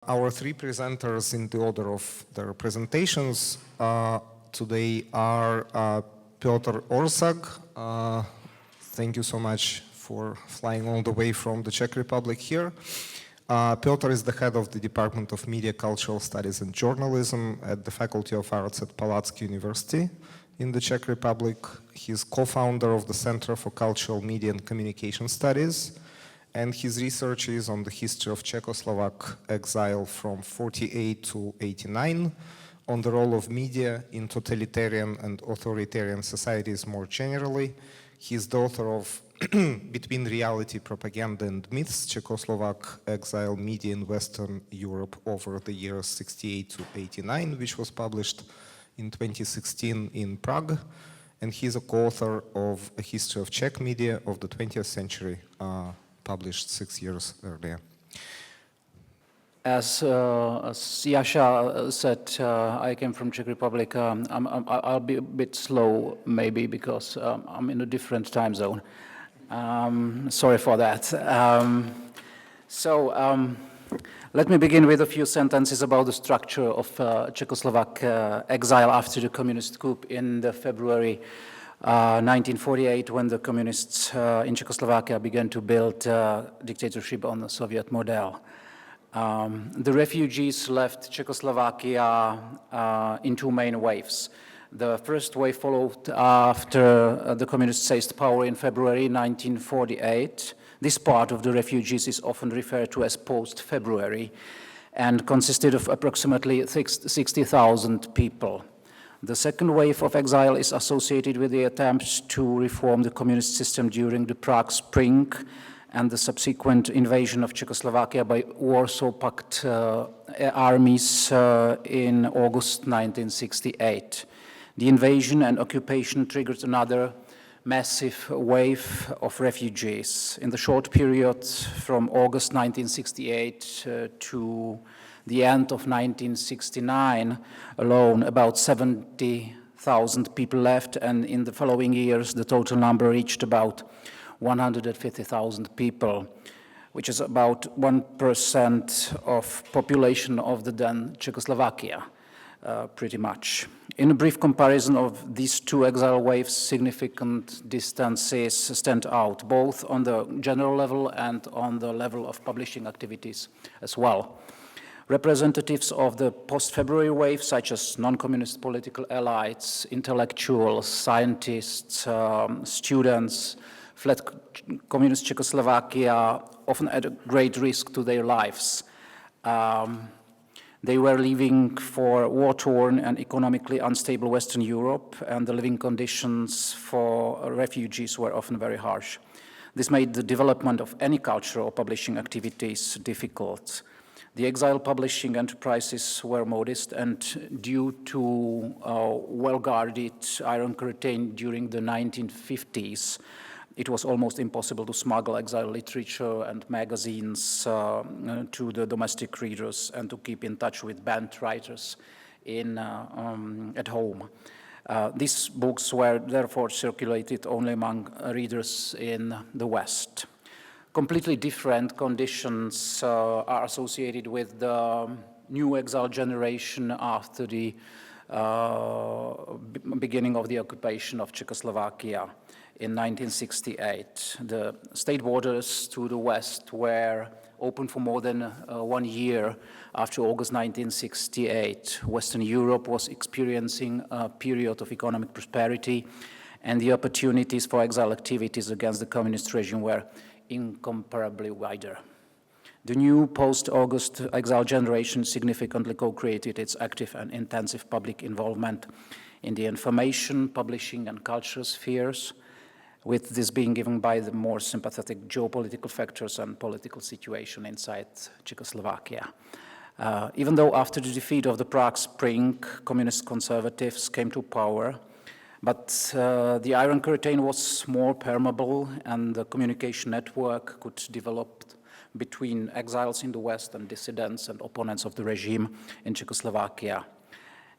Our three presenters in the order of their presentations today are Petr Orsag. Thank you so much for flying all the way from the Czech Republic here. Petr is the head of the Department of Media, Cultural Studies and Journalism at the Faculty of Arts at Palacký University in the Czech Republic. He's co-founder of the Center for Cultural Media and Communication Studies, and his research is on the history of Czechoslovak exile from 48 to 89, on the role of media in totalitarian and authoritarian societies more generally. He's the author of Between Reality, Propaganda and Myths, Czechoslovak Exile Media in Western Europe over the years 68 to 89, which was published in 2016 in Prague. And he's a co-author of A History of Czech Media of the 20th Century, published 6 years earlier. As Yasha said, I came from Czech Republic. I'll be a bit slow, maybe, because I'm in a different time zone. Sorry for that. Let me begin with a few sentences about the structure of Czechoslovak exile after the communist coup in the February 1948, when the communists in Czechoslovakia began to build dictatorship on the Soviet model. The refugees left Czechoslovakia in two main waves. The first wave followed after the communists seized power in February 1948. This part of the refugees is often referred to as post-February and consisted of approximately 60,000 people. The second wave of exile is associated with the attempts to reform the communist system during the Prague Spring and the subsequent invasion of Czechoslovakia by Warsaw Pact armies in August 1968. The invasion and occupation triggered another massive wave of refugees. In the short period from August 1968 to the end of 1969 alone, about 70,000 people left, and in the following years the total number reached about 150,000 people, which is about 1% of population of the then Czechoslovakia, pretty much. In a brief comparison of these two exile waves, significant distances stand out, both on the general level and on the level of publishing activities as well. Representatives of the post-February wave, such as non-communist political elites, intellectuals, scientists, students, fled communist Czechoslovakia, often at a great risk to their lives. They were leaving for war-torn and economically unstable Western Europe, and the living conditions for refugees were often very harsh. This made the development of any cultural or publishing activities difficult. The exile publishing enterprises were modest, and due to well-guarded Iron Curtain during the 1950s, it was almost impossible to smuggle exile literature and magazines to the domestic readers and to keep in touch with banned writers at home. These books were therefore circulated only among readers in the West. Completely different conditions are associated with the new exile generation after the beginning of the occupation of Czechoslovakia in 1968. The state borders to the west were open for more than 1 year after August 1968. Western Europe was experiencing a period of economic prosperity, and the opportunities for exile activities against the communist regime were incomparably wider. The new post-August exile generation significantly co-created its active and intensive public involvement in the information, publishing, and cultural spheres, with this being given by the more sympathetic geopolitical factors and political situation inside Czechoslovakia. Even though after the defeat of the Prague Spring, communist conservatives came to power, but the Iron Curtain was more permeable, and the communication network could develop between exiles in the West and dissidents and opponents of the regime in Czechoslovakia.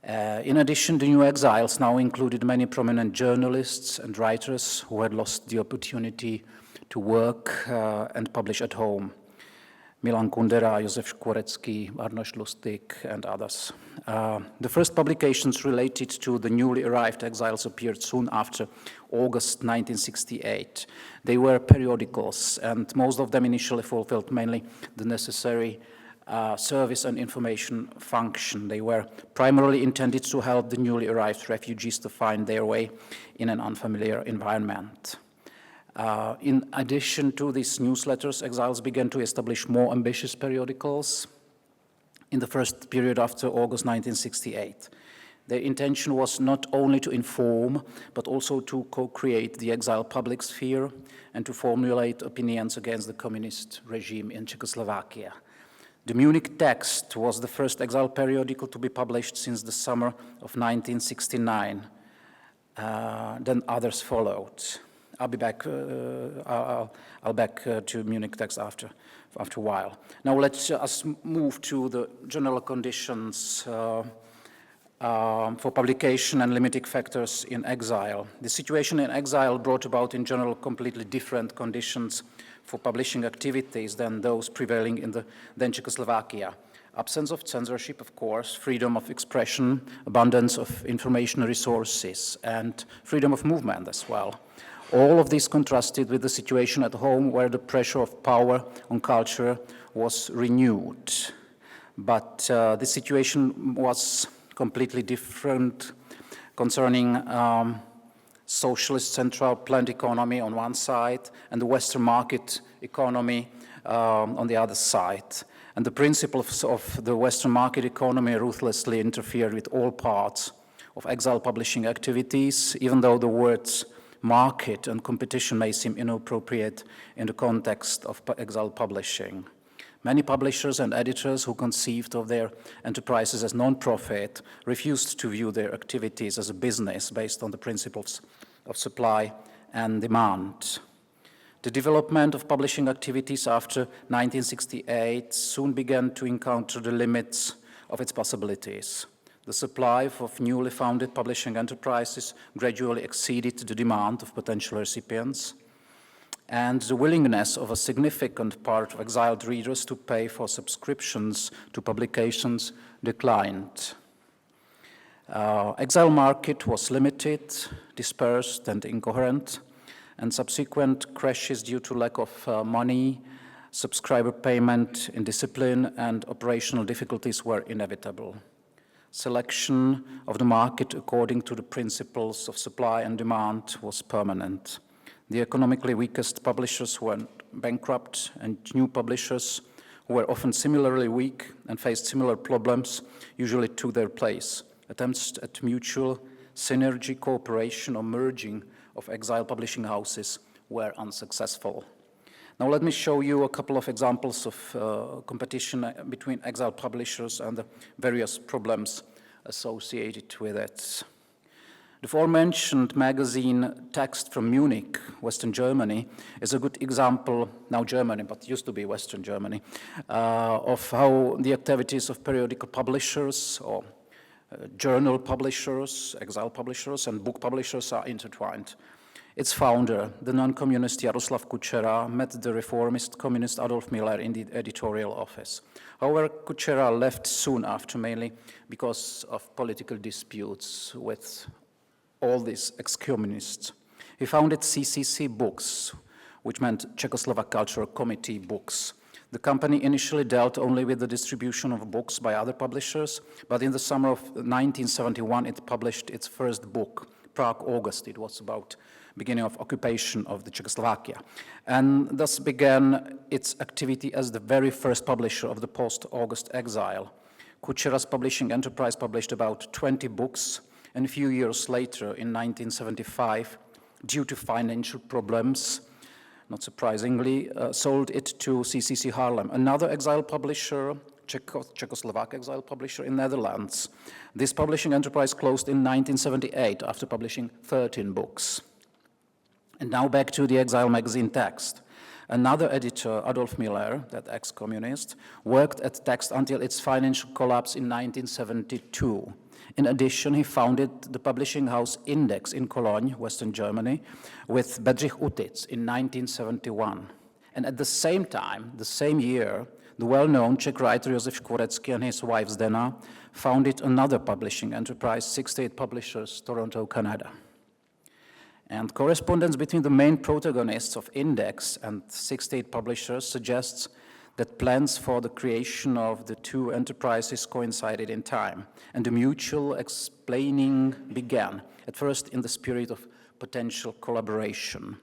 In addition, the new exiles now included many prominent journalists and writers who had lost the opportunity to work and publish at home. Milan Kundera, Josef Škvorecký, Arnošt Lustig, and others. The first publications related to the newly arrived exiles appeared soon after August 1968. They were periodicals, and most of them initially fulfilled mainly the necessary service and information function. They were primarily intended to help the newly arrived refugees to find their way in an unfamiliar environment. In addition to these newsletters, exiles began to establish more ambitious periodicals in the first period after August 1968. Their intention was not only to inform, but also to co-create the exile public sphere and to formulate opinions against the communist regime in Czechoslovakia. The Munich Text was the first exile periodical to be published since the summer of 1969. Then others followed. I'll be back. I'll back to Munich Text after a while. Now let's us move to the general conditions for publication and limiting factors in exile. The situation in exile brought about in general completely different conditions for publishing activities than those prevailing in the then Czechoslovakia. Absence of censorship, of course, freedom of expression, abundance of information resources, and freedom of movement as well. All of this contrasted with the situation at home where the pressure of power on culture was renewed. But the situation was completely different concerning socialist central planned economy on one side and the Western market economy on the other side. And the principles of the Western market economy ruthlessly interfered with all parts of exile publishing activities, even though the words market and competition may seem inappropriate in the context of exile publishing. Many publishers and editors who conceived of their enterprises as non-profit refused to view their activities as a business based on the principles of supply and demand. The development of publishing activities after 1968 soon began to encounter the limits of its possibilities. The supply of newly founded publishing enterprises gradually exceeded the demand of potential recipients, and the willingness of a significant part of exiled readers to pay for subscriptions to publications declined. Exile market was limited, dispersed, and incoherent, and subsequent crashes due to lack of money, subscriber payment, indiscipline, and operational difficulties were inevitable. Selection of the market according to the principles of supply and demand was permanent. The economically weakest publishers went bankrupt, and new publishers who were often similarly weak and faced similar problems usually took their place. Attempts at mutual synergy, cooperation, or merging of exile publishing houses were unsuccessful. Now let me show you a couple of examples of competition between exile publishers and the various problems associated with it. The aforementioned magazine Text from Munich, Western Germany, is a good example, now Germany, but used to be Western Germany, of how the activities of periodical publishers or journal publishers, exile publishers, and book publishers are intertwined. Its founder, the non-communist Jaroslav Kučera, met the reformist communist Adolf Miller in the editorial office. However, Kučera left soon after, mainly because of political disputes with all these ex-communists. He founded CCC Books, which meant Czechoslovak Cultural Committee Books. The company initially dealt only with the distribution of books by other publishers, but in the summer of 1971 it published its first book, Prague, August. It was about beginning of occupation of the Czechoslovakia, and thus began its activity as the very first publisher of the post-August exile. Kučera's publishing enterprise published about 20 books, and a few years later, in 1975, due to financial problems, not surprisingly, sold it to CCC Haarlem, another exile publisher, Czechoslovak Exile publisher in Netherlands. This publishing enterprise closed in 1978 after publishing 13 books. And now back to the exile magazine Text. Another editor, Adolf Miller, that ex-communist, worked at Text until its financial collapse in 1972. In addition, he founded the publishing house Index in Cologne, Western Germany, with Bedřich Utic in 1971. And at the same time, the same year, the well-known Czech writer Josef Škvorecký and his wife Zdena founded another publishing enterprise, 68 Publishers, Toronto, Canada. And correspondence between the main protagonists of Index and 68 Publishers suggests that plans for the creation of the two enterprises coincided in time, and the mutual explaining began, at first in the spirit of potential collaboration.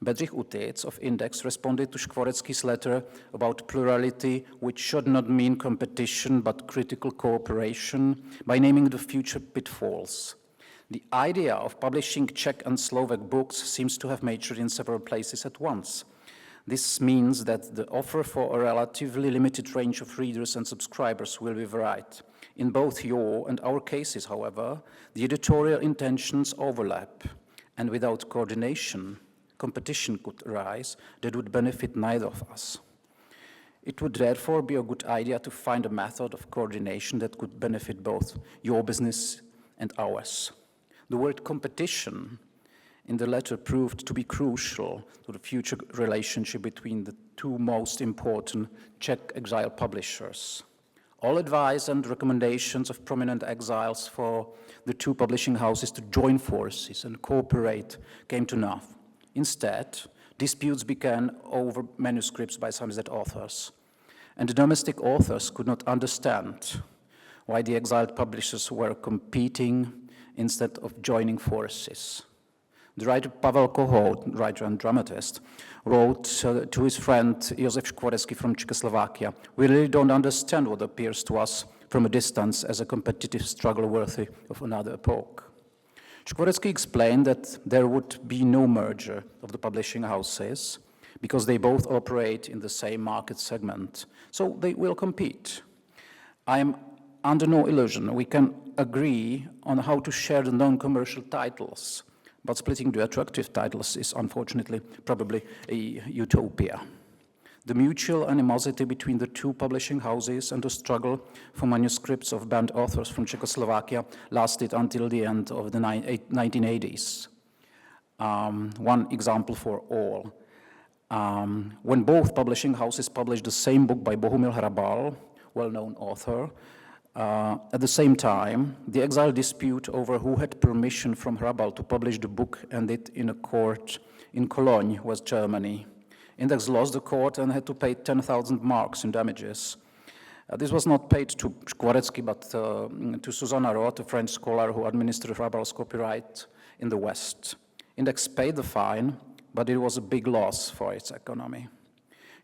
Bedřich Utic of Index responded to Škvorecký's letter about plurality, which should not mean competition but critical cooperation, by naming the future pitfalls. The idea of publishing Czech and Slovak books seems to have matured in several places at once. This means that the offer for a relatively limited range of readers and subscribers will be varied. In both your and our cases, however, the editorial intentions overlap, and without coordination, competition could arise that would benefit neither of us. It would therefore be a good idea to find a method of coordination that could benefit both your business and ours. The word competition in the letter proved to be crucial to the future relationship between the two most important Czech exile publishers. All advice and recommendations of prominent exiles for the two publishing houses to join forces and cooperate came to nothing. Instead, disputes began over manuscripts by some Z authors, and the domestic authors could not understand why the exiled publishers were competing instead of joining forces. The writer Pavel Kohout, writer and dramatist, wrote to his friend Josef Škvorecký from Czechoslovakia, "We really don't understand what appears to us from a distance as a competitive struggle worthy of another epoch." Škvorecký explained that there would be no merger of the publishing houses because they both operate in the same market segment, so they will compete. I am under no illusion we can agree on how to share the non-commercial titles, but splitting the attractive titles is unfortunately probably a utopia. The mutual animosity between the two publishing houses and the struggle for manuscripts of banned authors from Czechoslovakia lasted until the end of the 1980s. One example for all. When both publishing houses published the same book by Bohumil Hrabal, well-known author, at the same time, the exile dispute over who had permission from Hrabal to publish the book ended in a court in Cologne, West Germany. Index lost the court and had to pay 10,000 marks in damages. This was not paid to Škvorecký, but to Susanna Roth, a French scholar who administered Hrabal's copyright in the West. Index paid the fine, but it was a big loss for its economy.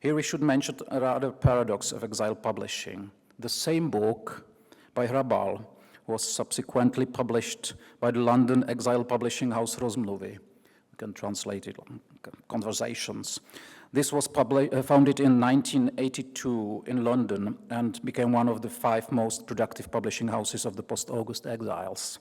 Here we should mention a rather paradox of exile publishing. The same book by Hrabal was subsequently published by the London exile publishing house Rozmluvy. We can translate it, conversations. This was founded in 1982 in London and became one of the 5 most productive publishing houses of the post-August exiles.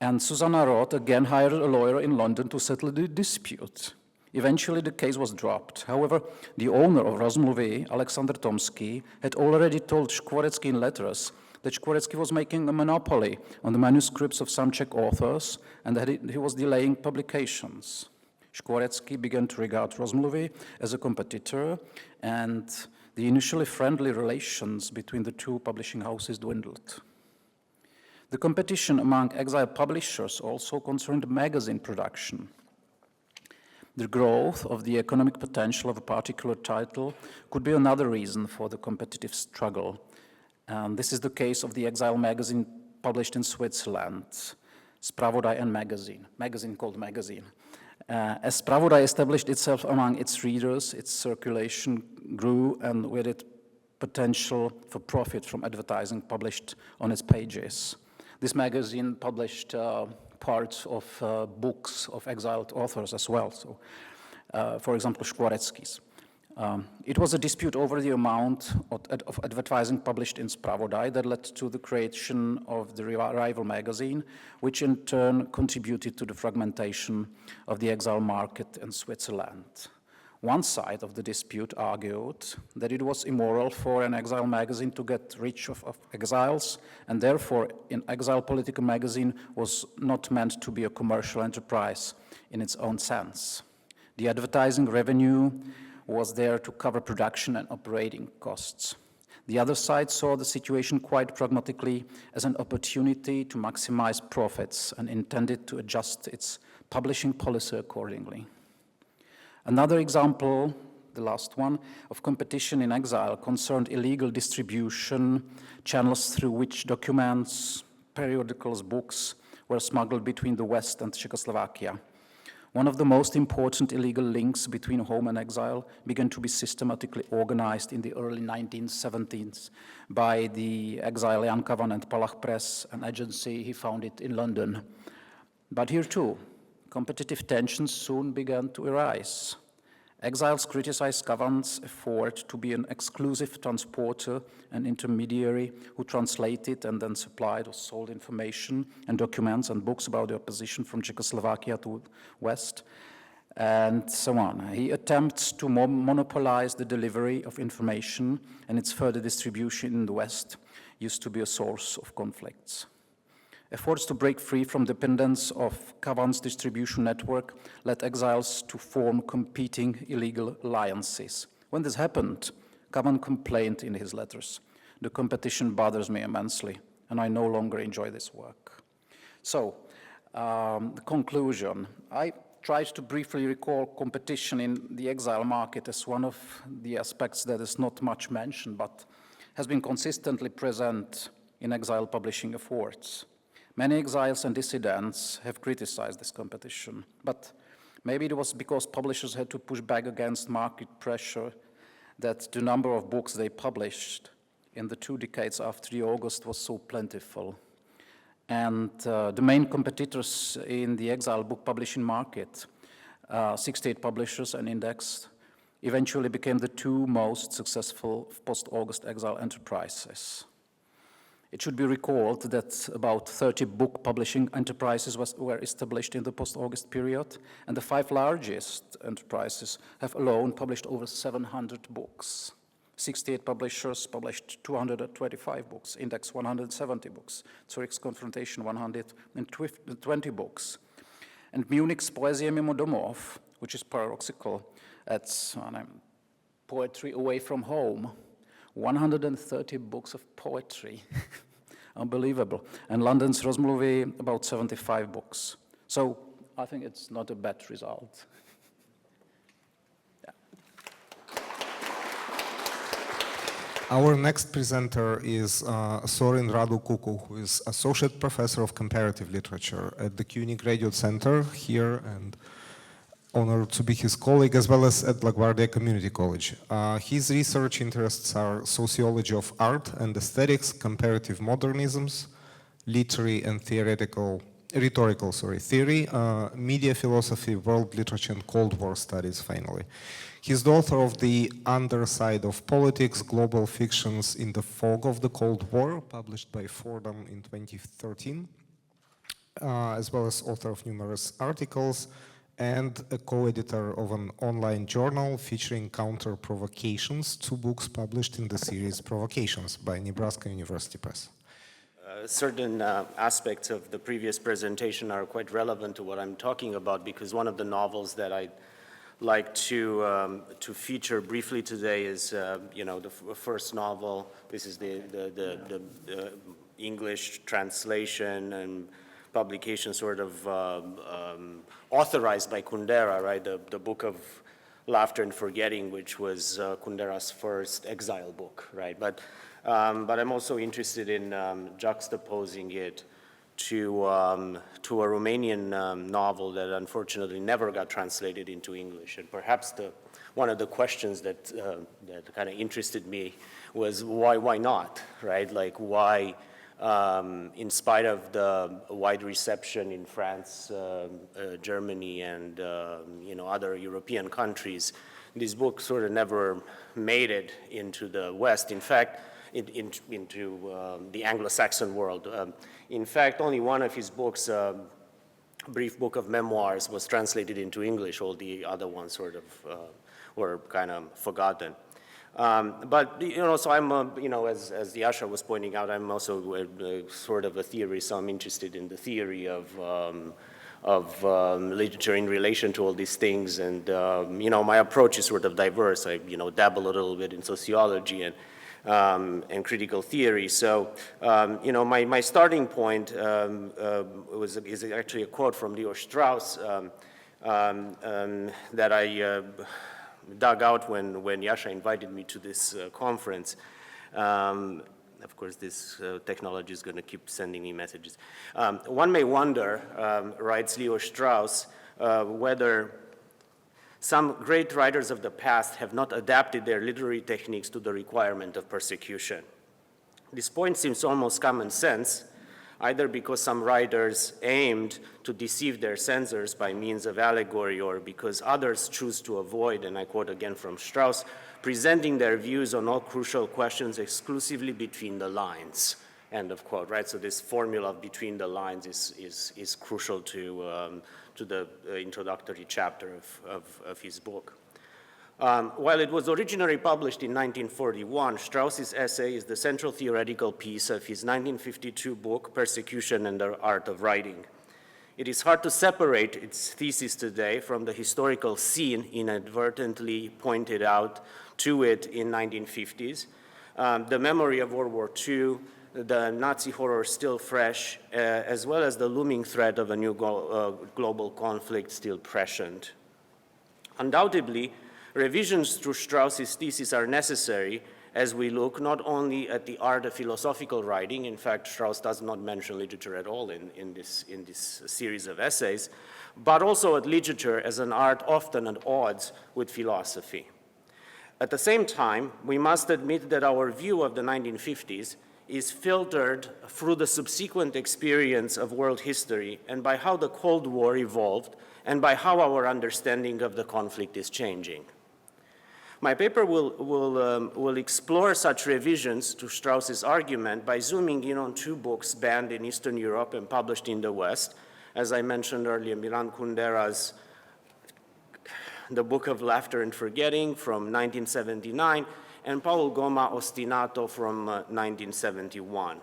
And Susanna Roth again hired a lawyer in London to settle the dispute. Eventually the case was dropped. However, the owner of Rozmluvy, Alexander Tomsky, had already told Škvorecký in letters that Škvorecký was making a monopoly on the manuscripts of some Czech authors and that he was delaying publications. Škvorecký began to regard Rozmluvy as a competitor, and the initially friendly relations between the two publishing houses dwindled. The competition among exile publishers also concerned magazine production. The growth of the economic potential of a particular title could be another reason for the competitive struggle. And this is the case of the exile magazine published in Switzerland, Spravodaj and magazine called Magazine. As Spravodaj established itself among its readers, its circulation grew, and with it potential for profit from advertising published on its pages. This magazine published parts of books of exiled authors as well, so for example Škvorecký's. It was a dispute over the amount of advertising published in Spravodaj that led to the creation of the rival magazine, which in turn contributed to the fragmentation of the exile market in Switzerland. One side of the dispute argued that it was immoral for an exile magazine to get rid of exiles, and therefore an exile political magazine was not meant to be a commercial enterprise in its own sense. The advertising revenue was there to cover production and operating costs. The other side saw the situation quite pragmatically as an opportunity to maximize profits and intended to adjust its publishing policy accordingly. Another example, the last one, of competition in exile concerned illegal distribution channels through which documents, periodicals, books were smuggled between the West and Czechoslovakia. One of the most important illegal links between home and exile began to be systematically organized in the early 1970s by the exile Jan Kavan and Palach Press, an agency he founded in London. But here too, competitive tensions soon began to arise. Exiles criticized Kavan's effort to be an exclusive transporter and intermediary who translated and then supplied or sold information and documents and books about the opposition from Czechoslovakia to West, and so on. He attempts to monopolize the delivery of information, and its further distribution in the West used to be a source of conflicts. Efforts to break free from dependence of Kavan's distribution network led exiles to form competing illegal alliances. When this happened, Kavan complained in his letters, "The competition bothers me immensely, and I no longer enjoy this work." So, the conclusion. I tried to briefly recall competition in the exile market as one of the aspects that is not much mentioned, but has been consistently present in exile publishing efforts. Many exiles and dissidents have criticized this competition, but maybe it was because publishers had to push back against market pressure that the number of books they published in the 2 decades after the August was so plentiful. And the main competitors in the exile book publishing market, 68 publishers and Index, eventually became the 2 most successful post-August exile enterprises. It should be recalled that about 30 book publishing enterprises were established in the post-August period, and the 5 largest enterprises have alone published over 700 books. 68 publishers published 225 books, Index 170 books, Zurich's Confrontation 120 books. And Munich's Poezie mimo domov, which is paradoxical, that's poetry away from home, 130 books of poetry, unbelievable. And London's Rozmluvy, about 75 books. So I think it's not a bad result. Yeah. Our next presenter is Sorin Cucu, who is Associate Professor of Comparative Literature at the CUNY Graduate Center here, and honored to be his colleague, as well as at LaGuardia Community College. His research interests are sociology of art and aesthetics, comparative modernisms, literary and rhetorical theory, media philosophy, world literature, and Cold War studies, finally. He's the author of The Underside of Politics, Global Fictions in the Fog of the Cold War, published by Fordham in 2013, as well as author of numerous articles, and a co-editor of an online journal featuring counter-provocations, 2 books published in the series Provocations by Nebraska University Press. Certain aspects of the previous presentation are quite relevant to what I'm talking about, because one of the novels that I'd like to feature briefly today is, the first novel. This is the English translation and publication sort of authorized by Kundera, right? The Book of Laughter and Forgetting, which was Kundera's first exile book, right? But I'm also interested in juxtaposing it to a Romanian novel that unfortunately never got translated into English. And perhaps one of the questions that kind of interested me was why not, right? Like why, in spite of the wide reception in France, Germany, and other European countries, this book sort of never made it into the West. In fact, into the Anglo-Saxon world. In fact, only one of his books, brief book of memoirs, was translated into English. All the other ones sort of were kind of forgotten. But so I'm, as Yasha was pointing out, I'm also sort of a theorist, so I'm interested in the theory of literature in relation to all these things. And, my approach is sort of diverse. I, dabble a little bit in sociology and critical theory. So, my starting point is actually a quote from Leo Strauss that I dug out when Yasha invited me to this conference. Of course, this technology is going to keep sending me messages. One may wonder, writes Leo Strauss, whether some great writers of the past have not adapted their literary techniques to the requirement of persecution. This point seems almost common sense, either because some writers aimed to deceive their censors by means of allegory, or because others choose to avoid, and I quote again from Strauss, presenting their views on all crucial questions exclusively between the lines, end of quote, right? So this formula of between the lines is crucial to the introductory chapter of his book. While it was originally published in 1941, Strauss's essay is the central theoretical piece of his 1952 book, Persecution and the Art of Writing. It is hard to separate its thesis today from the historical scene inadvertently pointed out to it in 1950s. The memory of World War II, the Nazi horror still fresh, as well as the looming threat of a new global conflict still prescient. Undoubtedly, revisions through Strauss's thesis are necessary as we look not only at the art of philosophical writing. In fact, Strauss does not mention literature at all in this series of essays, but also at literature as an art often at odds with philosophy. At the same time, we must admit that our view of the 1950s is filtered through the subsequent experience of world history and by how the Cold War evolved and by how our understanding of the conflict is changing. My paper will explore such revisions to Strauss's argument by zooming in on two books banned in Eastern Europe and published in the West. As I mentioned earlier, Milan Kundera's The Book of Laughter and Forgetting from 1979, and Paul Goma Ostinato from 1971.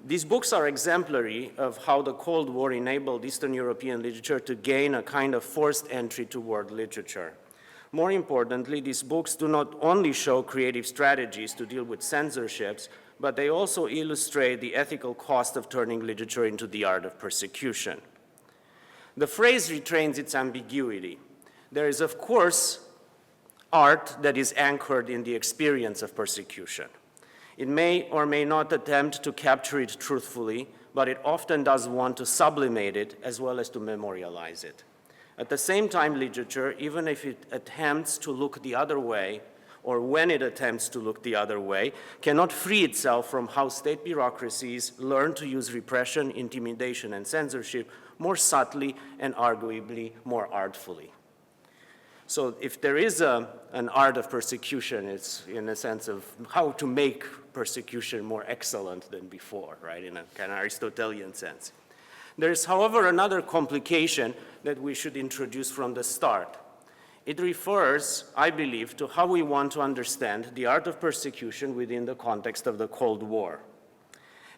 These books are exemplary of how the Cold War enabled Eastern European literature to gain a kind of forced entry to world literature. More importantly, these books do not only show creative strategies to deal with censorships, but they also illustrate the ethical cost of turning literature into the art of persecution. The phrase retains its ambiguity. There is, of course, art that is anchored in the experience of persecution. It may or may not attempt to capture it truthfully, but it often does want to sublimate it as well as to memorialize it. At the same time, literature, even if it attempts to look the other way, or when it attempts to look the other way, cannot free itself from how state bureaucracies learn to use repression, intimidation, and censorship more subtly and arguably more artfully. So if there is an art of persecution, it's in a sense of how to make persecution more excellent than before, right, in a kind of Aristotelian sense. There is, however, another complication that we should introduce from the start. It refers, I believe, to how we want to understand the art of persecution within the context of the Cold War.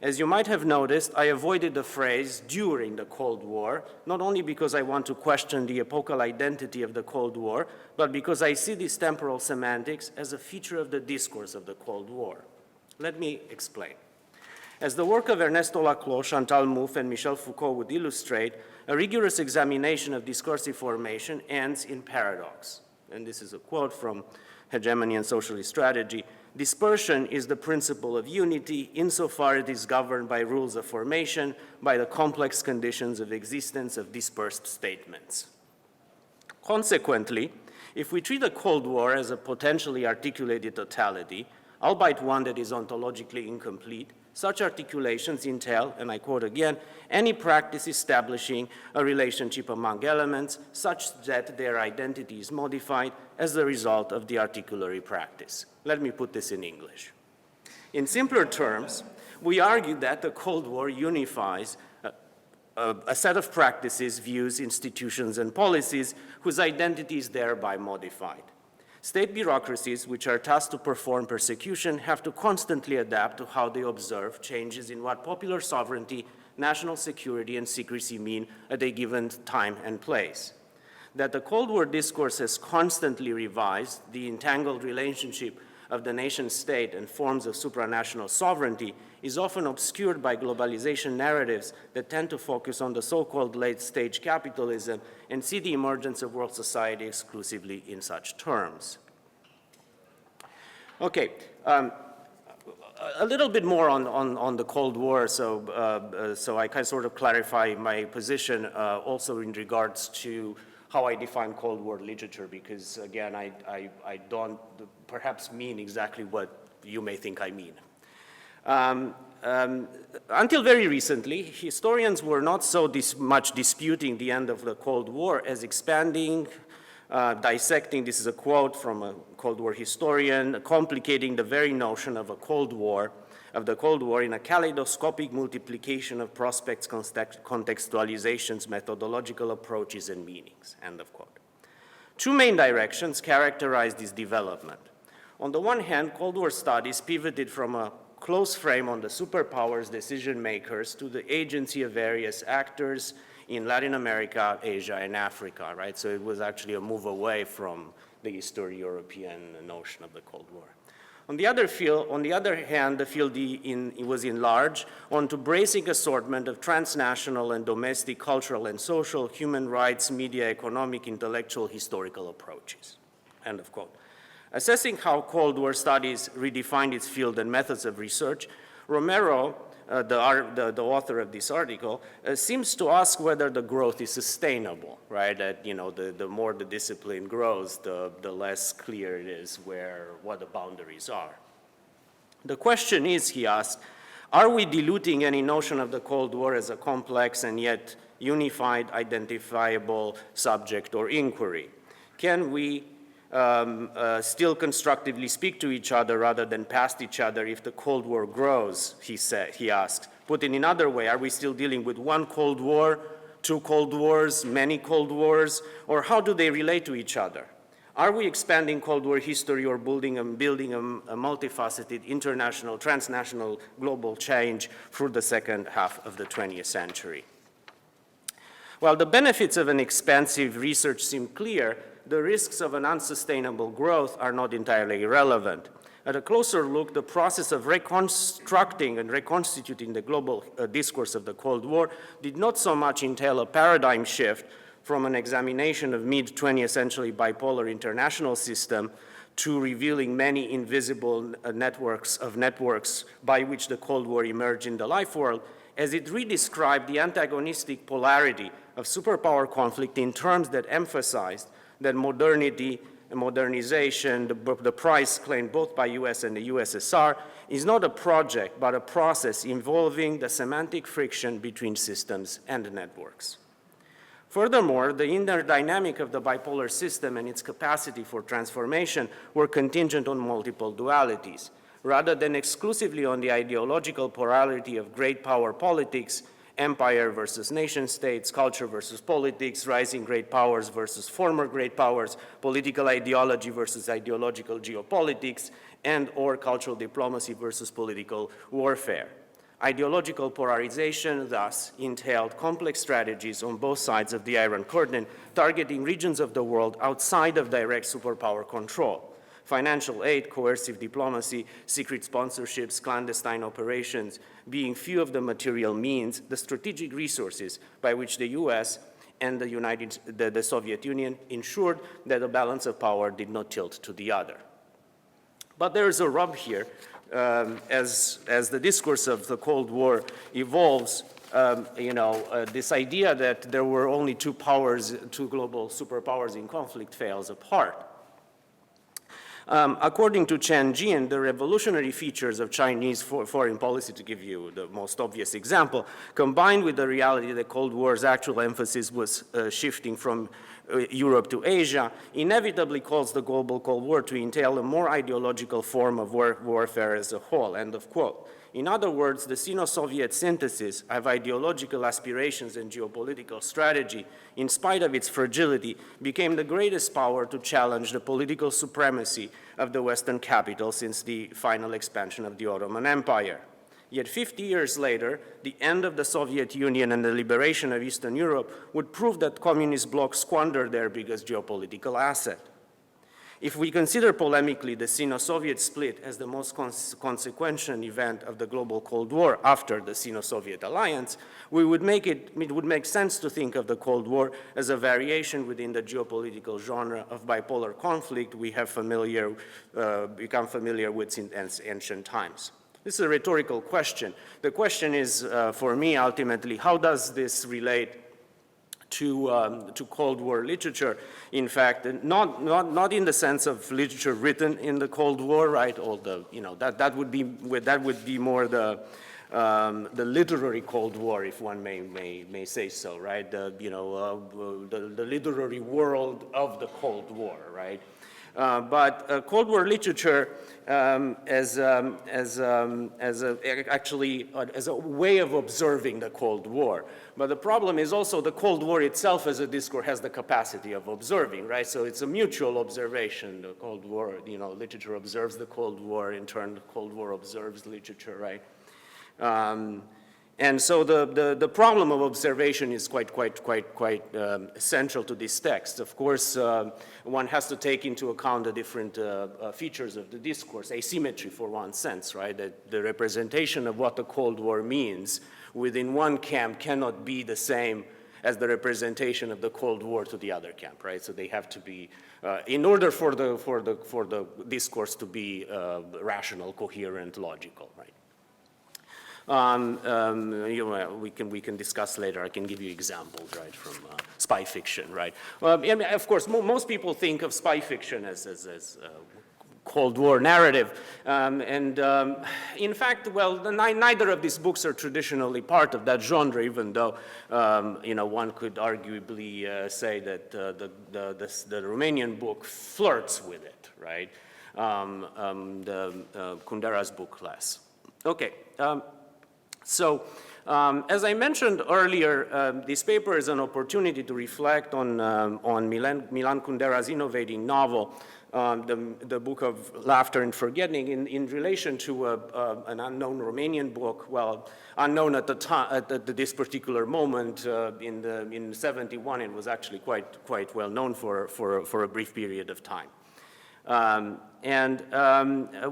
As you might have noticed, I avoided the phrase during the Cold War, not only because I want to question the epochal identity of the Cold War, but because I see these temporal semantics as a feature of the discourse of the Cold War. Let me explain. As the work of Ernesto Laclau, Chantal Mouffe, and Michel Foucault would illustrate, a rigorous examination of discursive formation ends in paradox. And this is a quote from Hegemony and Socialist Strategy. Dispersion is the principle of unity insofar it is governed by rules of formation, by the complex conditions of existence of dispersed statements. Consequently, if we treat the Cold War as a potentially articulated totality, albeit one that is ontologically incomplete, such articulations entail, and I quote again, any practice establishing a relationship among elements such that their identity is modified as a result of the articulatory practice. Let me put this in English. In simpler terms, we argue that the Cold War unifies a set of practices, views, institutions, and policies whose identity is thereby modified. State bureaucracies, which are tasked to perform persecution, have to constantly adapt to how they observe changes in what popular sovereignty national security and secrecy mean at a given time and place. That the Cold War discourse has constantly revised the entangled relationship of the nation state and forms of supranational sovereignty is often obscured by globalization narratives that tend to focus on the so-called late-stage capitalism and see the emergence of world society exclusively in such terms. Okay, a little bit more on the Cold War, so I can sort of clarify my position also in regards to how I define Cold War literature, because again, I don't perhaps mean exactly what you may think I mean. Until very recently, historians were not so much disputing the end of the Cold War as expanding, dissecting, this is a quote from a Cold War historian, complicating the very notion of the Cold War in a kaleidoscopic multiplication of prospects, contextualizations, methodological approaches, and meanings, end of quote. Two main directions characterize this development. On the one hand, Cold War studies pivoted from a close frame on the superpowers, decision makers, to the agency of various actors in Latin America, Asia, and Africa, right? So it was actually a move away from the Eastern European notion of the Cold War. On the other hand, the field was enlarged onto bracing assortment of transnational and domestic cultural and social, human rights, media, economic, intellectual, historical approaches, end of quote. Assessing how Cold War studies redefined its field and methods of research, Romero, the author of this article, seems to ask whether the growth is sustainable, right? That, you know, the more the discipline grows, the less clear it is what the boundaries are. The question is, he asks, are we diluting any notion of the Cold War as a complex and yet unified, identifiable subject or inquiry? Can we still constructively speak to each other rather than past each other if the Cold War grows, he asks. Put in another way, are we still dealing with one Cold War, two Cold Wars, many Cold Wars, or how do they relate to each other? Are we expanding Cold War history or building a multifaceted international, transnational, global change through the second half of the 20th century? While the benefits of an expansive research seem clear, the risks of an unsustainable growth are not entirely irrelevant. At a closer look, the process of reconstructing and reconstituting the global discourse of the Cold War did not so much entail a paradigm shift from an examination of mid-20th century bipolar international system to revealing many invisible networks by which the Cold War emerged in the life world, as it redescribed the antagonistic polarity of superpower conflict in terms that emphasized that modernity and modernization, the price claimed both by US and the USSR, is not a project, but a process involving the semantic friction between systems and networks. Furthermore, the inner dynamic of the bipolar system and its capacity for transformation were contingent on multiple dualities. Rather than exclusively on the ideological polarity of great power politics, empire versus nation states, culture versus politics, rising great powers versus former great powers, political ideology versus ideological geopolitics, and or cultural diplomacy versus political warfare. Ideological polarization thus entailed complex strategies on both sides of the Iron Curtain, targeting regions of the world outside of direct superpower control. Financial aid, coercive diplomacy, secret sponsorships, clandestine operations, being few of the material means, the strategic resources by which the US and the Soviet Union ensured that the balance of power did not tilt to the other. But there is a rub here. As the discourse of the Cold War evolves, this idea that there were only two global superpowers in conflict fails apart. According to Chen Jin, the revolutionary features of Chinese foreign policy, to give you the most obvious example, combined with the reality that the Cold War's actual emphasis was shifting from Europe to Asia, inevitably calls the global Cold War to entail a more ideological form of warfare as a whole, end of quote. In other words, the Sino-Soviet synthesis of ideological aspirations and geopolitical strategy, in spite of its fragility, became the greatest power to challenge the political supremacy of the Western capital since the final expansion of the Ottoman Empire. Yet 50 years later, the end of the Soviet Union and the liberation of Eastern Europe would prove that communist blocs squandered their biggest geopolitical asset. If we consider polemically the Sino-Soviet split as the most consequential event of the global Cold War after the Sino-Soviet alliance, it would make sense to think of the Cold War as a variation within the geopolitical genre of bipolar conflict we have become familiar with since ancient times. This is a rhetorical question. The question is, for me, ultimately, how does this relate to Cold War literature? In fact, not in the sense of literature written in the Cold War, right? All the, that would be more the literary Cold War, if one may say so, right? The literary world of the Cold War, right? But Cold War literature as a way of observing the Cold War. But the problem is also the Cold War itself as a discourse has the capacity of observing, right? So it's a mutual observation. The Cold War, literature observes the Cold War. In turn, the Cold War observes literature, right? And so the problem of observation is quite central to this text. Of course, one has to take into account the different features of the discourse, asymmetry for one sense, right? That the representation of what the Cold War means within one camp cannot be the same as the representation of the Cold War to the other camp, right? So they have to be, in order for the discourse to be rational, coherent, logical, right? We can discuss later. I can give you examples, right, from spy fiction, right? Well, I mean, of course, most people think of spy fiction as Cold War narrative, in fact, well, neither of these books are traditionally part of that genre, even though one could arguably say that the Romanian book flirts with it, right? Kundera's book less. Okay. So, as I mentioned earlier, this paper is an opportunity to reflect on Milan Kundera's innovating novel, the Book of Laughter and Forgetting, in relation to an unknown Romanian book, well, unknown at the time, at this particular moment. In 71, it was actually quite well known for a brief period of time.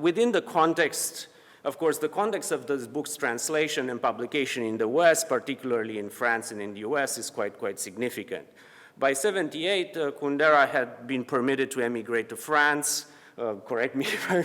Within the context, of course, the context of this book's translation and publication in the West, particularly in France and in the US, is quite significant. By 78, Kundera had been permitted to emigrate to France, correct me if I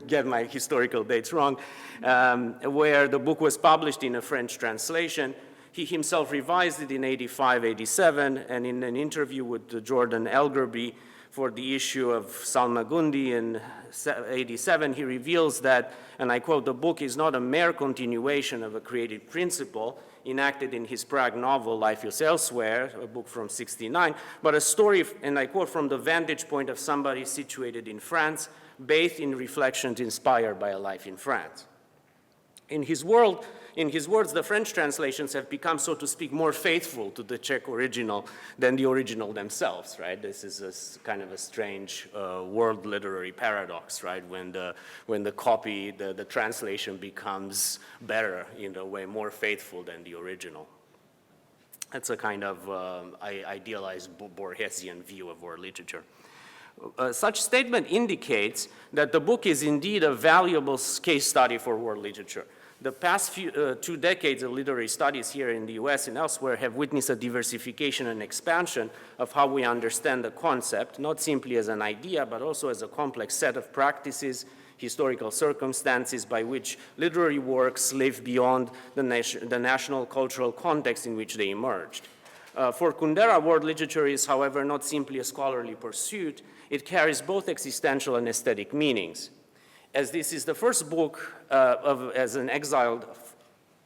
get my historical dates wrong, where the book was published in a French translation. He himself revised it in 85, 87, and in an interview with Jordan Elgerby for the issue of Salmagundi in 87, he reveals that, and I quote, "The book is not a mere continuation of a creative principle enacted in his Prague novel, Life is Elsewhere, a book from 69, but a story, and I quote, from the vantage point of somebody situated in France, bathed in reflections inspired by a life in France." In his words, the French translations have become, so to speak, more faithful to the Czech original than the original themselves, right? This is kind of a strange world literary paradox, right? When the copy, the translation becomes better in a way, more faithful than the original. That's a kind of idealized Borgesian view of world literature. Such statement indicates that the book is indeed a valuable case study for world literature. The past 2 decades of literary studies here in the US and elsewhere have witnessed a diversification and expansion of how we understand the concept, not simply as an idea, but also as a complex set of practices, historical circumstances by which literary works live beyond the national cultural context in which they emerged. For Kundera, world literature is, however, not simply a scholarly pursuit. It carries both existential and aesthetic meanings. As this is the first book as an exiled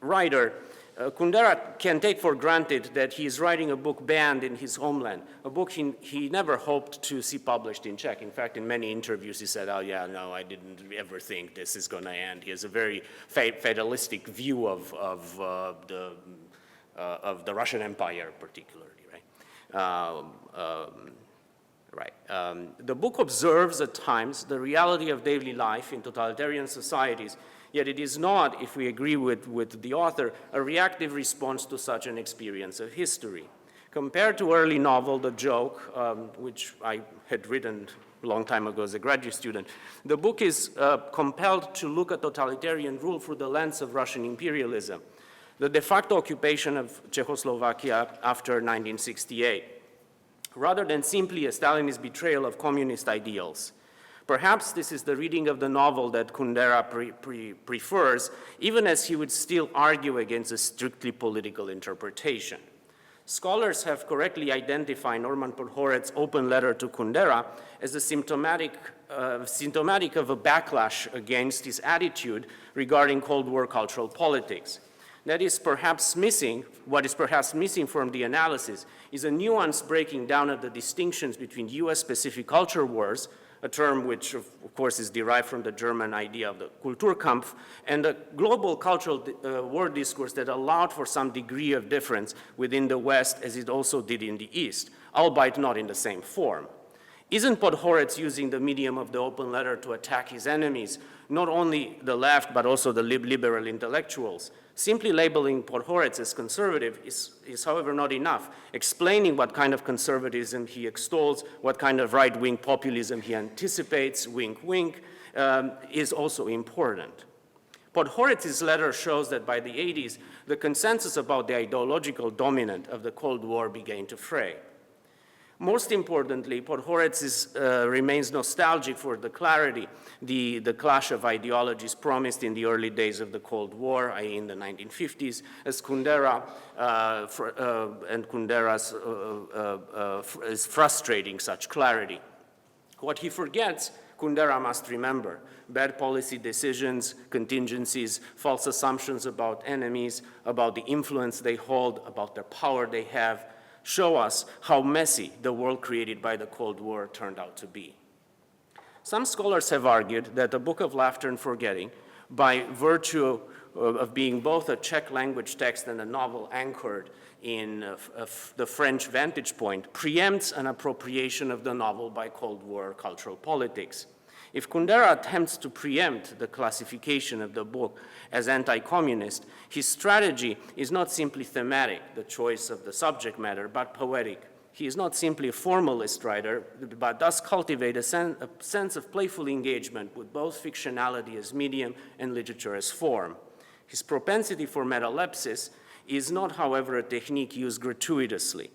writer, Kundera can take for granted that he is writing a book banned in his homeland, a book he never hoped to see published in Czech. In fact, in many interviews he said, "Oh yeah, no, I didn't ever think this is going to end." He has a very fatalistic view of the Russian Empire, particularly, right? The book observes at times the reality of daily life in totalitarian societies Yet it is not, if we agree with the author, a reactive response to such an experience of history. Compared to early novel, The Joke, which I had written a long time ago as a graduate student, the book is compelled to look at totalitarian rule through the lens of Russian imperialism, the de facto occupation of Czechoslovakia after 1968, rather than simply a Stalinist betrayal of communist ideals. Perhaps this is the reading of the novel that Kundera prefers, even as he would still argue against a strictly political interpretation. Scholars have correctly identified Norman Podhoret's open letter to Kundera as a symptomatic of a backlash against his attitude regarding Cold War cultural politics. That is perhaps missing, what is perhaps missing from the analysis is a nuanced breaking down of the distinctions between US-specific culture wars, a term which of course is derived from the German idea of the Kulturkampf, and the global cultural war discourse that allowed for some degree of difference within the West as it also did in the East, albeit not in the same form. Isn't Podhoretz using the medium of the open letter to attack his enemies, not only the left but also the liberal intellectuals? Simply labeling Podhoretz as conservative is, however, not enough. Explaining what kind of conservatism he extols, what kind of right-wing populism he anticipates, wink, wink, is also important. Podhoretz's letter shows that by the 80s, the consensus about the ideological dominant of the Cold War began to fray. Most importantly, Podhoretz remains nostalgic for the clarity, the clash of ideologies promised in the early days of the Cold War, i.e. in the 1950s, as Kundera is frustrating such clarity. What he forgets, Kundera must remember: bad policy decisions, contingencies, false assumptions about enemies, about the influence they hold, about their power they have, show us how messy the world created by the Cold War turned out to be. Some scholars have argued that the Book of Laughter and Forgetting, by virtue of being both a Czech language text and a novel anchored in the French vantage point, preempts an appropriation of the novel by Cold War cultural politics. If Kundera attempts to preempt the classification of the book as anti-communist, his strategy is not simply thematic, the choice of the subject matter, but poetic. He is not simply a formalist writer, but does cultivate a sense of playful engagement with both fictionality as medium and literature as form. His propensity for metalepsis is not, however, a technique used gratuitously.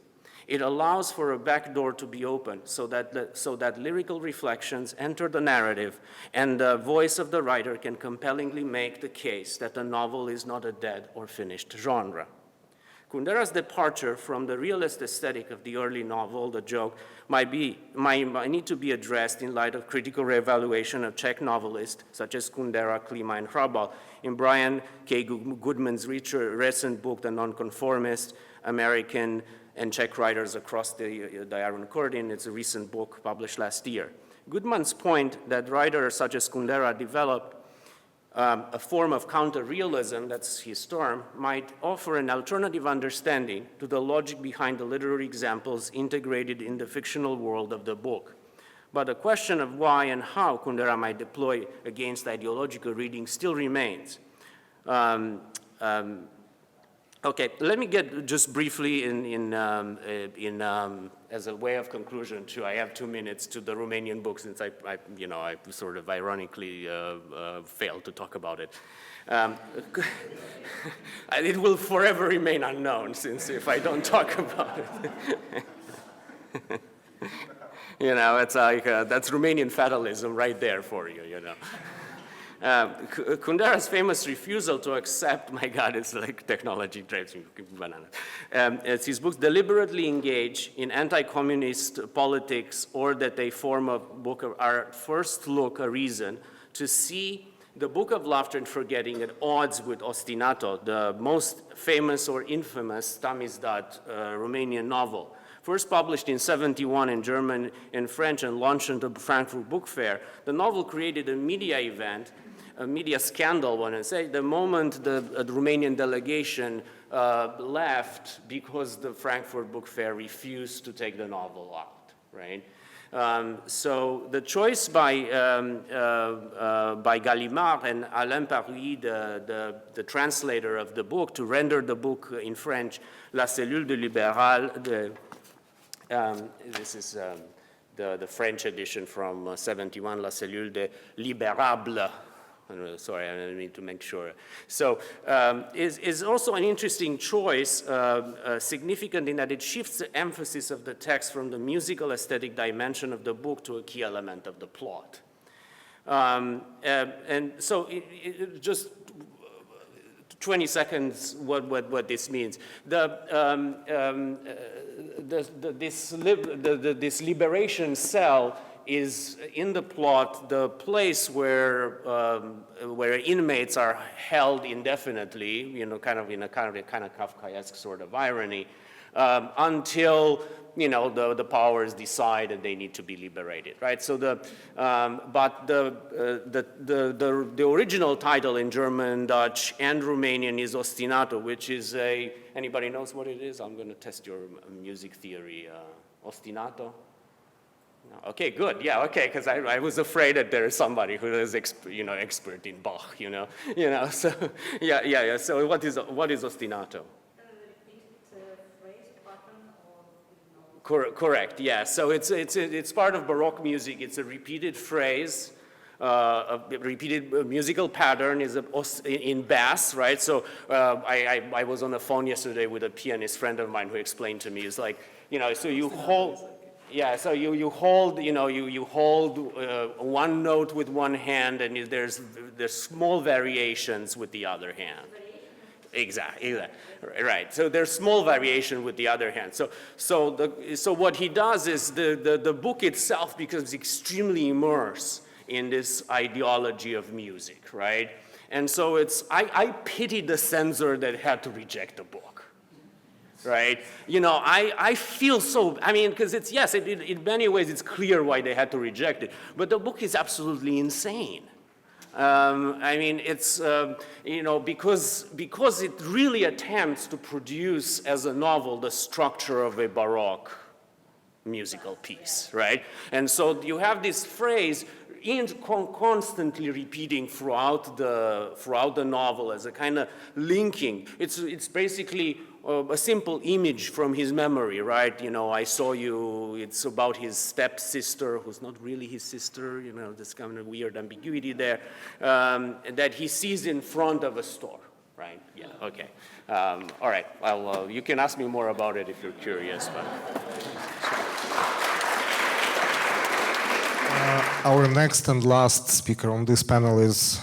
It allows for a back door to be opened so that lyrical reflections enter the narrative and the voice of the writer can compellingly make the case that the novel is not a dead or finished genre. Kundera's departure from the realist aesthetic of the early novel, The Joke, might need to be addressed in light of critical reevaluation of Czech novelists such as Kundera, Klima, and Hrabal. In Brian K. Goodman's recent book, The Nonconformist, American and Czech writers across the Iron Curtain. It's a recent book published last year. Goodman's point that writers such as Kundera developed a form of counter-realism, that's his term, might offer an alternative understanding to the logic behind the literary examples integrated in the fictional world of the book. But the question of why and how Kundera might deploy against ideological reading still remains. Okay, let me get just briefly as a way of conclusion to, I have 2 minutes, to the Romanian book, since I sort of ironically failed to talk about it. It will forever remain unknown, since if I don't talk about it. It's like, that's Romanian fatalism right there for you, Kundera's famous refusal to accept, my God, it's like technology drives me bananas. As his books deliberately engage in anti-communist politics or that they form a book of art, first look a reason to see the Book of Laughter and Forgetting at odds with Ostinato, the most famous or infamous Tamizdat Romanian novel. First published in 1971 in German and French and launched at the Frankfurt Book Fair, the novel created a media event, a media scandal, one would say, the moment the Romanian delegation left because the Frankfurt Book Fair refused to take the novel out, right? So the choice by Gallimard and Alain Paris, the translator of the book, to render the book in French, La cellule de libéral, this is the French edition from 71, La cellule de libérable. Sorry, I need to make sure. So is also an interesting choice, significant in that it shifts the emphasis of the text from the musical aesthetic dimension of the book to a key element of the plot. And so just 20 seconds what this means. This liberation cell is in the plot the place where inmates are held indefinitely, you know, kind of Kafkaesque sort of irony, until, you know, the powers decide that they need to be liberated, right? So but the original title in German, Dutch, and Romanian is Ostinato, which is anybody knows what it is? I'm going to test your music theory. Ostinato? Okay, good. Yeah, okay, because I was afraid that there is somebody who is, expert in Bach. So yeah. So what is ostinato? Correct. Yeah. So it's part of Baroque music. It's a repeated phrase. A repeated musical pattern is in bass, right? So I was on the phone yesterday with a pianist friend of mine who explained to me, it's like, so you hold. Yeah, so you hold, you hold one note with one hand, and there's small variations with the other hand. Exactly. Right. So there's small variation with the other hand. So what he does is the book itself becomes extremely immersed in this ideology of music, right? And so I pity the censor that had to reject the book. Right? I feel so, because in many ways it's clear why they had to reject it, but the book is absolutely insane. It's, because it really attempts to produce as a novel the structure of a Baroque musical piece, right? And so you have this phrase constantly repeating throughout the novel as a kind of linking. It's basically a simple image from his memory, right? I saw you, it's about his stepsister, who's not really his sister, this kind of weird ambiguity there, that he sees in front of a store, right? Yeah, okay. All right, well, you can ask me more about it if you're curious, but. Our next and last speaker on this panel is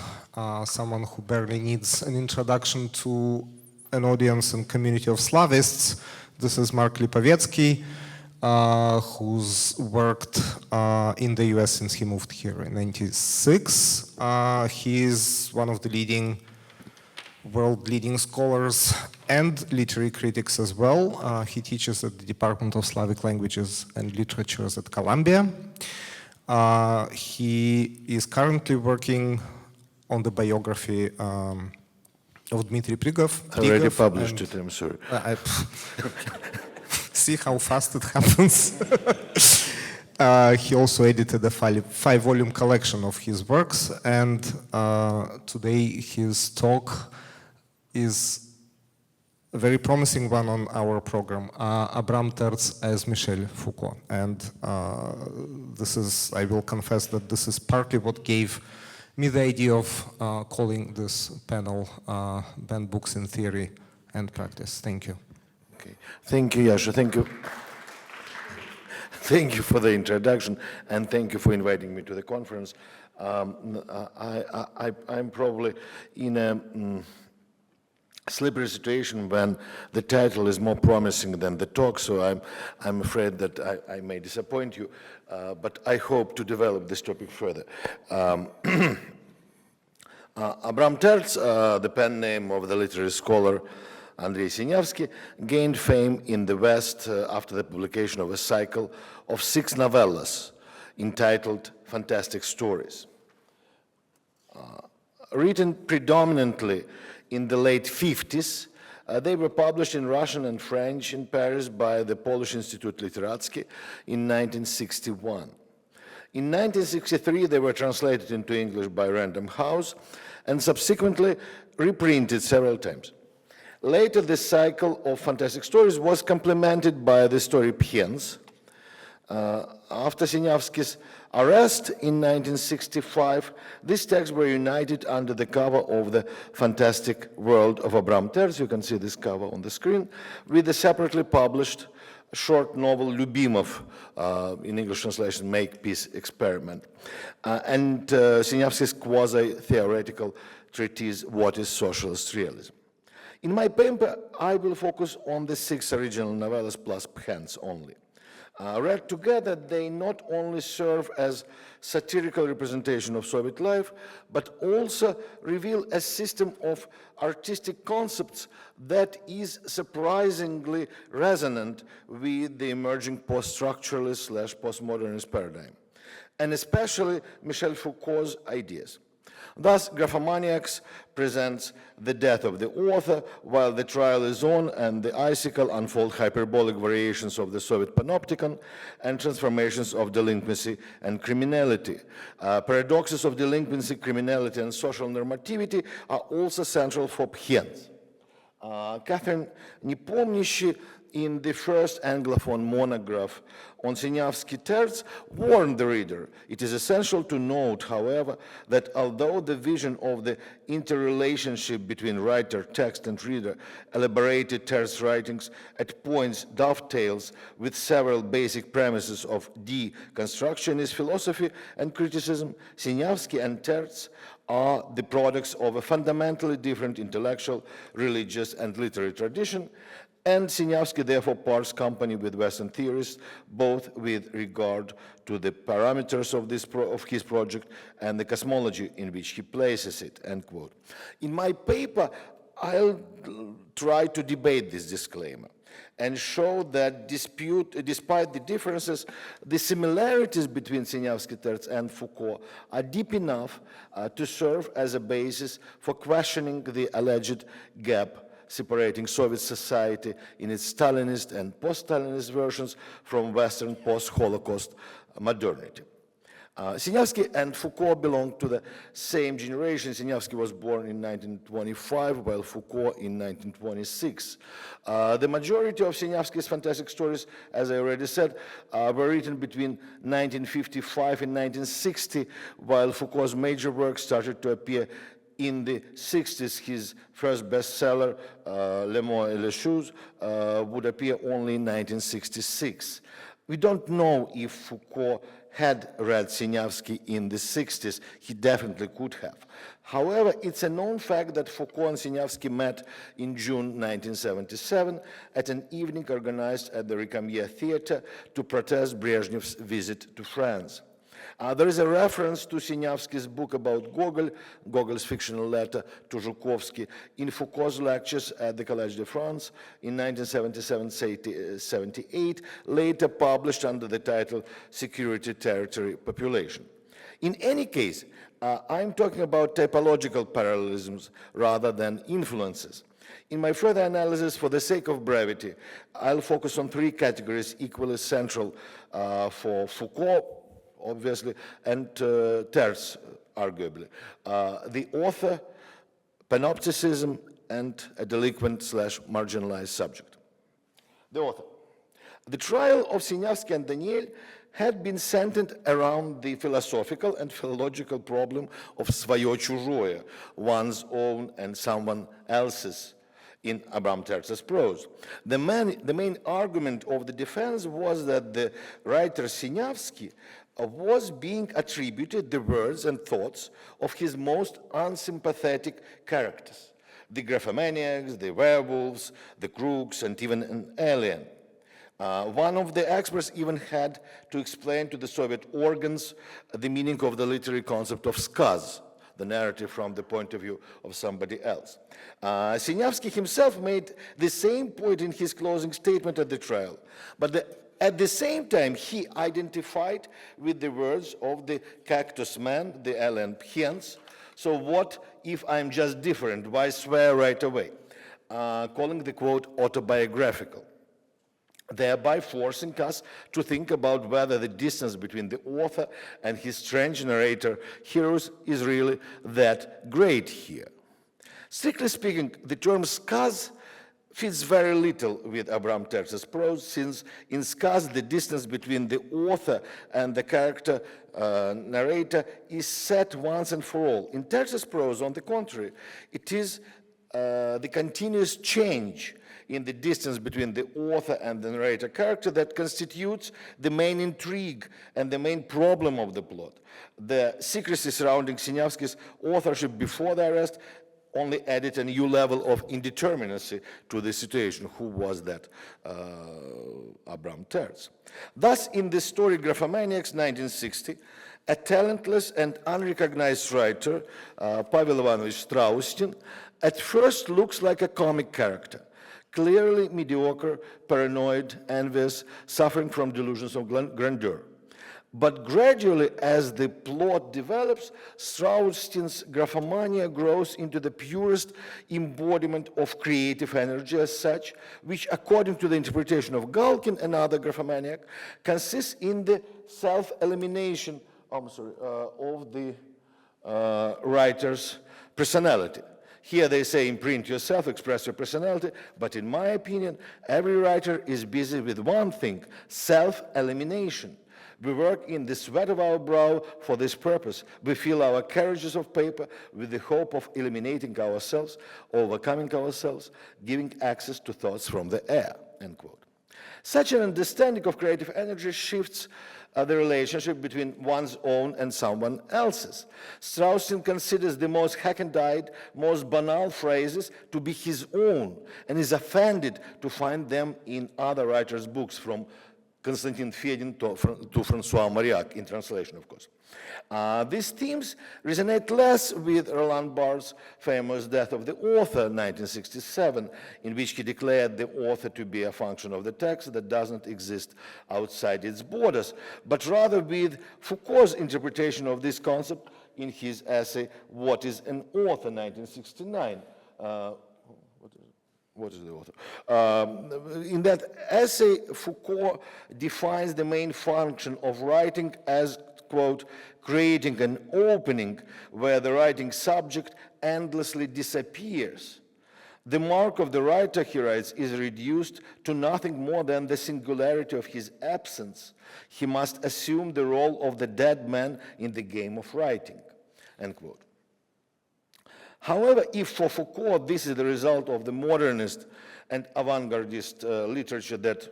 someone who barely needs an introduction to an audience and community of Slavists. This is Mark Lipovetsky, who's worked in the US since he moved here in '96. He is one of the world-leading scholars and literary critics as well. He teaches at the Department of Slavic Languages and Literatures at Columbia. He is currently working on the biography of Dmitry Prigov. I already published it, I'm sorry. See how fast it happens. He also edited a five-volume collection of his works, and today his talk is a very promising one on our program, Abram, Tertz as Michel Foucault. And I will confess that this is partly what gave me the idea of calling this panel Banned Books in Theory and Practice. Thank you. Okay. Thank you, Yasha. Thank you. Thank you for the introduction, and thank you for inviting me to the conference. I'm probably in a slippery situation when the title is more promising than the talk, so I'm afraid that I may disappoint you, but I hope to develop this topic further. Abram Tertz, the pen name of the literary scholar Andrei Sinyavsky, gained fame in the West after the publication of a cycle of 6 novellas entitled Fantastic Stories. Written predominantly in the late 50s, They were published in Russian and French in Paris by the Polish Institute Lipovetsky in 1961. In 1963, they were translated into English by Random House and subsequently reprinted several times. Later, this cycle of fantastic stories was complemented by the story Piens. After Sieniawski's arrest in 1965, these texts were united under the cover of the fantastic world of Abram Tertz. You can see this cover on the screen, with the separately published short novel Lyubimov, in English translation, Make-Peace Experiment, and Sieniawski's quasi-theoretical treatise, What is Socialist Realism? In my paper, I will focus on the 6 original novellas plus Piens only. Read together, they not only serve as satirical representation of Soviet life, but also reveal a system of artistic concepts that is surprisingly resonant with the emerging post-structuralist / postmodernist paradigm, and especially Michel Foucault's ideas. Thus, Graphomaniacs presents the death of the author, while the trial is on and the icicle unfold hyperbolic variations of the Soviet panopticon and transformations of delinquency and criminality. Paradoxes of delinquency, criminality, and social normativity are also central for Piens. Catherine Nepomniachtchi, in the first Anglophone monograph on Sieniawski Tertz, warned the reader. It is essential to note, however, that although the vision of the interrelationship between writer, text, and reader elaborated Tertz's writings at points dovetails with several basic premises of deconstructionist philosophy and criticism, Sieniawski and Tertz are the products of a fundamentally different intellectual, religious, and literary tradition, and Sieniawski therefore parts company with Western theorists, both with regard to the parameters of his project and the cosmology in which he places it, end quote. In my paper, I'll try to debate this disclaimer and show that despite the differences, the similarities between Sieniawski, Tertz, and Foucault are deep enough to serve as a basis for questioning the alleged gap separating Soviet society in its Stalinist and post-Stalinist versions from Western post-Holocaust modernity. Sieniawski and Foucault belong to the same generation. Sieniawski was born in 1925, while Foucault in 1926. The majority of Sieniawski's fantastic stories, as I already said, were written between 1955 and 1960, while Foucault's major work started to appear in the 60s. His first bestseller, Les Mots et les Choses, would appear only in 1966. We don't know if Foucault had read Sieniawski in the 60s. He definitely could have. However, it's a known fact that Foucault and Sieniawski met in June 1977 at an evening organized at the Recamier Theater to protest Brezhnev's visit to France. There is a reference to Sieniawski's book about Gogol, Gogol's fictional letter to Zhukovsky, in Foucault's lectures at the Collège de France in 1977-78, later published under the title Security, Territory, Population. In any case, I'm talking about typological parallelisms rather than influences. In my further analysis, for the sake of brevity, I'll focus on 3 categories equally central for Foucault, obviously, and Tertz, arguably. The author, panopticism, and a delinquent / marginalized subject. The author. The trial of Sieniawski and Daniel had been centered around the philosophical and philological problem of своё-чужое, one's own and someone else's, in Abram Tertz's prose. The main argument of the defense was that the writer Sieniawski was being attributed the words and thoughts of his most unsympathetic characters, the Graphomaniacs, the werewolves, the crooks, and even an alien. One of the experts even had to explain to the Soviet organs the meaning of the literary concept of skaz, the narrative from the point of view of somebody else. Sieniawski himself made the same point in his closing statement at the trial, but at the same time, he identified with the words of the cactus man, the alien Piens. So what if I'm just different? Why swear right away? calling the quote autobiographical, thereby forcing us to think about whether the distance between the author and his strange narrator heroes is really that great here. Strictly speaking, the term skaz fits very little with Abram Tertz's prose, since in skaz the distance between the author and the character narrator is set once and for all. In Tertz's prose, on the contrary, it is the continuous change in the distance between the author and the narrator character that constitutes the main intrigue and the main problem of the plot. The secrecy surrounding Sinyavsky's authorship before the arrest only added a new level of indeterminacy to the situation. Who was that Abram Tertz? Thus, in the story Graphomaniacs, 1960, a talentless and unrecognized writer, Pavel Ivanovich Straustin, at first looks like a comic character, clearly mediocre, paranoid, envious, suffering from delusions of grandeur. But gradually, as the plot develops, Straustin's graphomania grows into the purest embodiment of creative energy as such, which, according to the interpretation of Galkin, another graphomaniac, consists in the self-elimination of the writer's personality. Here they say imprint yourself, express your personality, but in my opinion, every writer is busy with one thing, self-elimination. We work in the sweat of our brow for this purpose. We fill our carriages of paper with the hope of eliminating ourselves, overcoming ourselves, giving access to thoughts from the air, end quote. Such an understanding of creative energy shifts the relationship between one's own and someone else's. Straustin considers the most hackneyed, most banal phrases to be his own, and is offended to find them in other writers' books, from Konstantin Fedin to François Mauriac, in translation, of course. These themes resonate less with Roland Barthes' famous Death of the Author, 1967, in which he declared the author to be a function of the text that doesn't exist outside its borders, but rather with Foucault's interpretation of this concept in his essay, What is an Author, 1969. What is the author? In that essay, Foucault defines the main function of writing as, quote, creating an opening where the writing subject endlessly disappears. The mark of the writer, he writes, is reduced to nothing more than the singularity of his absence. He must assume the role of the dead man in the game of writing, end quote. However, if for Foucault this is the result of the modernist and avant-gardist literature that,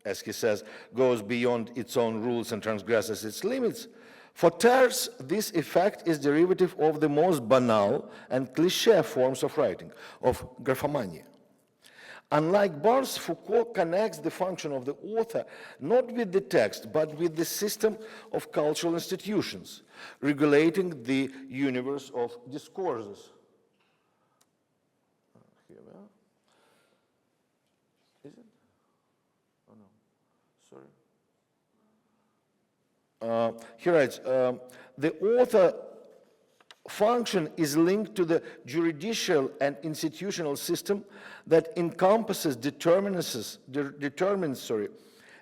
as he says, goes beyond its own rules and transgresses its limits, for Tertz, this effect is derivative of the most banal and cliché forms of writing, of graphomania. Unlike Barthes, Foucault connects the function of the author not with the text, but with the system of cultural institutions, regulating the universe of discourses. Here we are. Is it? Oh no, sorry. He writes, the author function is linked to the juridical and institutional system that encompasses, determines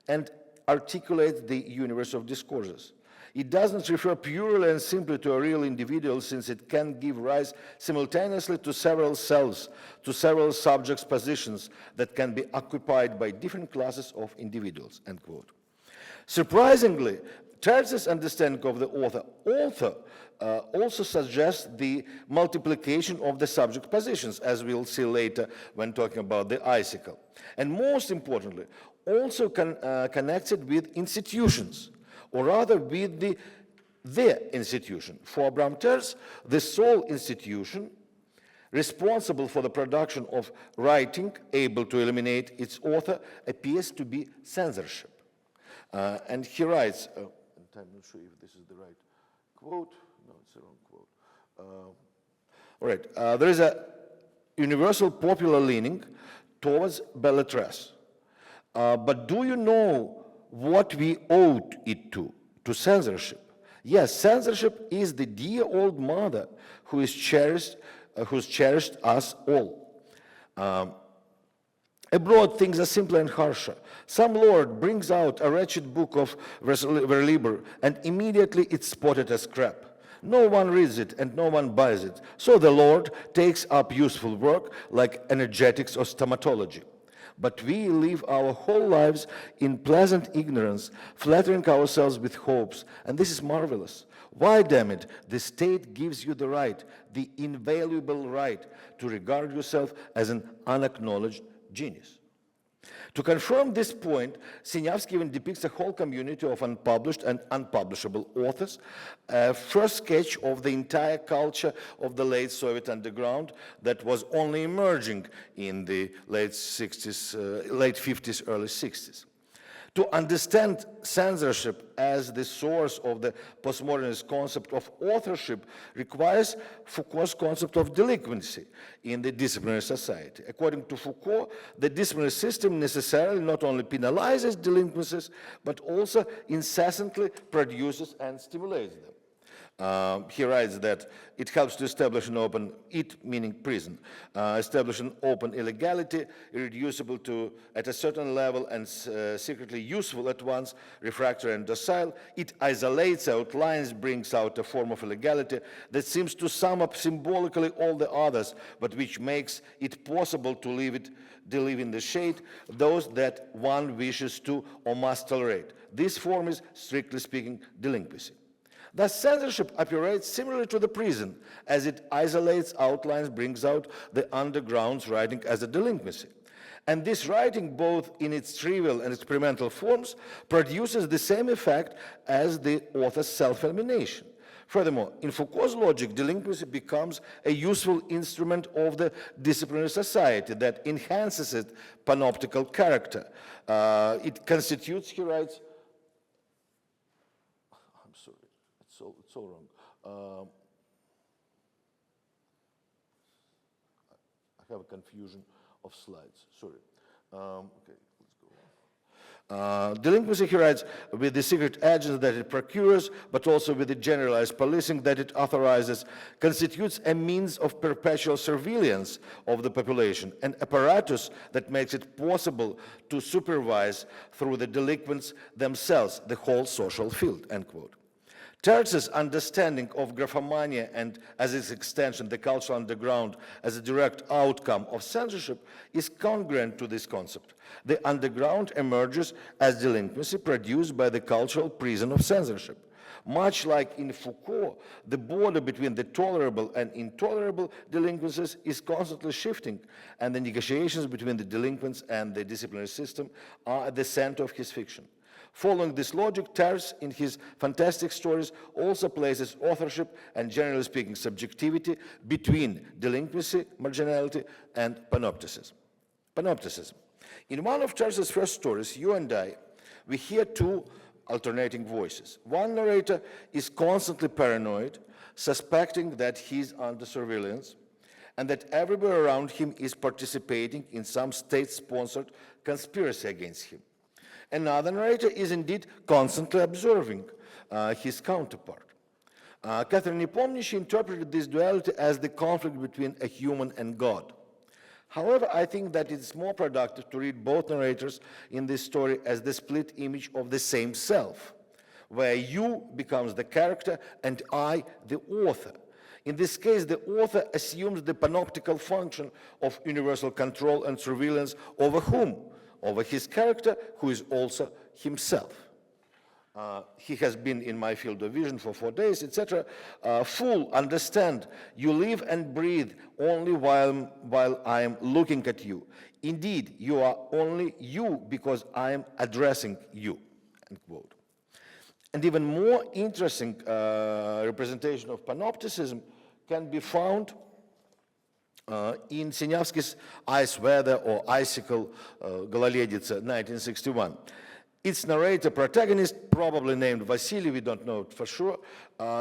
and articulates the universe of discourses. It doesn't refer purely and simply to a real individual, since it can give rise simultaneously to several selves, to several subjects' positions that can be occupied by different classes of individuals, end quote. Surprisingly, Tertz's understanding of the author also suggests the multiplication of the subject positions, as we'll see later when talking about the icicle. And most importantly, also connects it with institutions, or rather with the institution. For Abram Tertz, the sole institution responsible for the production of writing able to eliminate its author appears to be censorship. And he writes, I'm not sure if this is the right quote. No, it's the wrong quote. All right, there is a universal popular leaning towards belletrisme. But do you know what we owed it to censorship? Yes, censorship is the dear old mother who's cherished us all. Abroad, things are simpler and harsher. Some lord brings out a wretched book of Verliber, and immediately it's spotted as scrap. No one reads it and no one buys it. So the lord takes up useful work like energetics or stomatology. But we live our whole lives in pleasant ignorance, flattering ourselves with hopes, and this is marvelous. Why, damn it, the state gives you the right, the invaluable right, to regard yourself as an unacknowledged genius. To confirm this point, Sinyavsky even depicts a whole community of unpublished and unpublishable authors, a first sketch of the entire culture of the late Soviet underground that was only emerging in the late 50s, early 60s. To understand censorship as the source of the postmodernist concept of authorship requires Foucault's concept of delinquency in the disciplinary society. According to Foucault, the disciplinary system necessarily not only penalizes delinquencies, but also incessantly produces and stimulates them. He writes that it helps to establish an open, meaning prison, establish an open illegality, irreducible to at a certain level and secretly useful at once, refractory and docile. It isolates, outlines, brings out a form of illegality that seems to sum up symbolically all the others, but which makes it possible to live in the shade, those that one wishes to or must tolerate. This form is, strictly speaking, delinquency. Thus, censorship operates similarly to the prison, as it isolates, outlines, brings out the underground's writing as a delinquency. And this writing, both in its trivial and experimental forms, produces the same effect as the author's self-elimination. Furthermore, in Foucault's logic, delinquency becomes a useful instrument of the disciplinary society that enhances its panoptical character. It constitutes, he writes, so wrong. I have a confusion of slides, sorry. Okay, let's go. Delinquency, he writes, with the secret agents that it procures, but also with the generalized policing that it authorizes, constitutes a means of perpetual surveillance of the population, an apparatus that makes it possible to supervise through the delinquents themselves the whole social field, end quote. Tertz's understanding of graphomania and, as its extension, the cultural underground as a direct outcome of censorship is congruent to this concept. The underground emerges as delinquency produced by the cultural prison of censorship. Much like in Foucault, the border between the tolerable and intolerable delinquencies is constantly shifting, and the negotiations between the delinquents and the disciplinary system are at the center of his fiction. Following this logic, Tertz, in his fantastic stories, also places authorship and, generally speaking, subjectivity between delinquency, marginality, and panopticism. In one of Tertz's first stories, You and I, we hear two alternating voices. One narrator is constantly paranoid, suspecting that he's under surveillance, and that everybody around him is participating in some state-sponsored conspiracy against him. Another narrator is indeed constantly observing his counterpart. Catherine Nepomniachtchi interpreted this duality as the conflict between a human and God. However, I think that it's more productive to read both narrators in this story as the split image of the same self, where you becomes the character and I the author. In this case, the author assumes the panoptical function of universal control and surveillance over whom? Over his character, who is also himself. He has been in my field of vision for 4 days, etc. Fool, understand, you live and breathe only while I am looking at you. Indeed, you are only you because I am addressing you, end quote. And even more interesting representation of panopticism can be found in Sinyavsky's Ice Weather or Icicle, Gololedica, 1961. Its narrator protagonist, probably named Vasily, we don't know it for sure,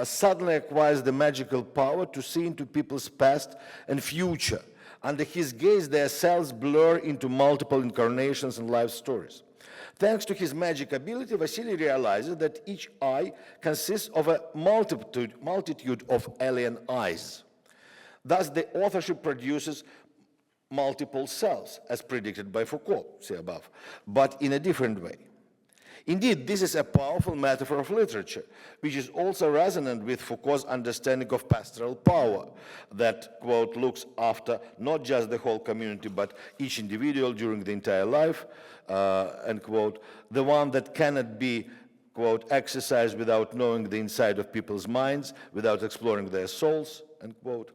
suddenly acquires the magical power to see into people's past and future. Under his gaze, their selves blur into multiple incarnations and life stories. Thanks to his magic ability, Vasily realizes that each eye consists of a multitude of alien eyes. Thus, the authorship produces multiple selves, as predicted by Foucault, see above, but in a different way. Indeed, this is a powerful metaphor of literature, which is also resonant with Foucault's understanding of pastoral power that, quote, looks after not just the whole community, but each individual during the entire life, end quote, the one that cannot be, quote, exercised without knowing the inside of people's minds, without exploring their souls, end quote.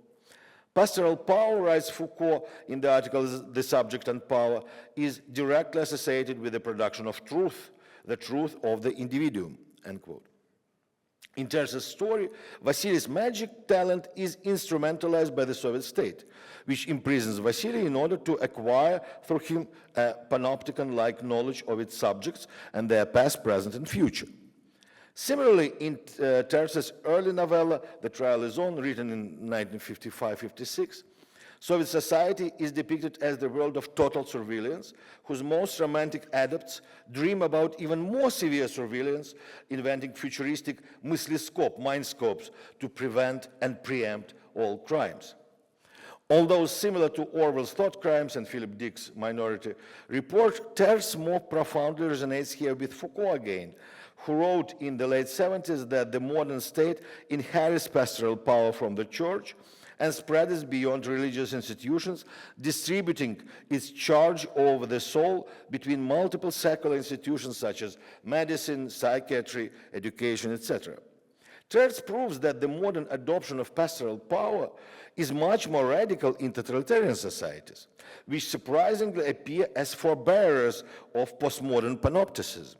Pastoral power, writes Foucault in the article The Subject and Power, is directly associated with the production of truth, the truth of the individuum, end quote. In Tertz's story, Vasily's magic talent is instrumentalized by the Soviet state, which imprisons Vasily in order to acquire through him a panopticon-like knowledge of its subjects and their past, present, and future. Similarly, in Tertz's early novella, The Trial is On, written in 1955-56, Soviet society is depicted as the world of total surveillance, whose most romantic adepts dream about even more severe surveillance, inventing futuristic mindscopes to prevent and preempt all crimes. Although similar to Orwell's Thought Crimes and Philip Dick's Minority Report, Tertz more profoundly resonates here with Foucault again, who wrote in the late 70s that the modern state inherits pastoral power from the church and spreads beyond religious institutions, distributing its charge over the soul between multiple secular institutions such as medicine, psychiatry, education, etc. Tertz proves that the modern adoption of pastoral power is much more radical in totalitarian societies, which surprisingly appear as forebearers of postmodern panopticism.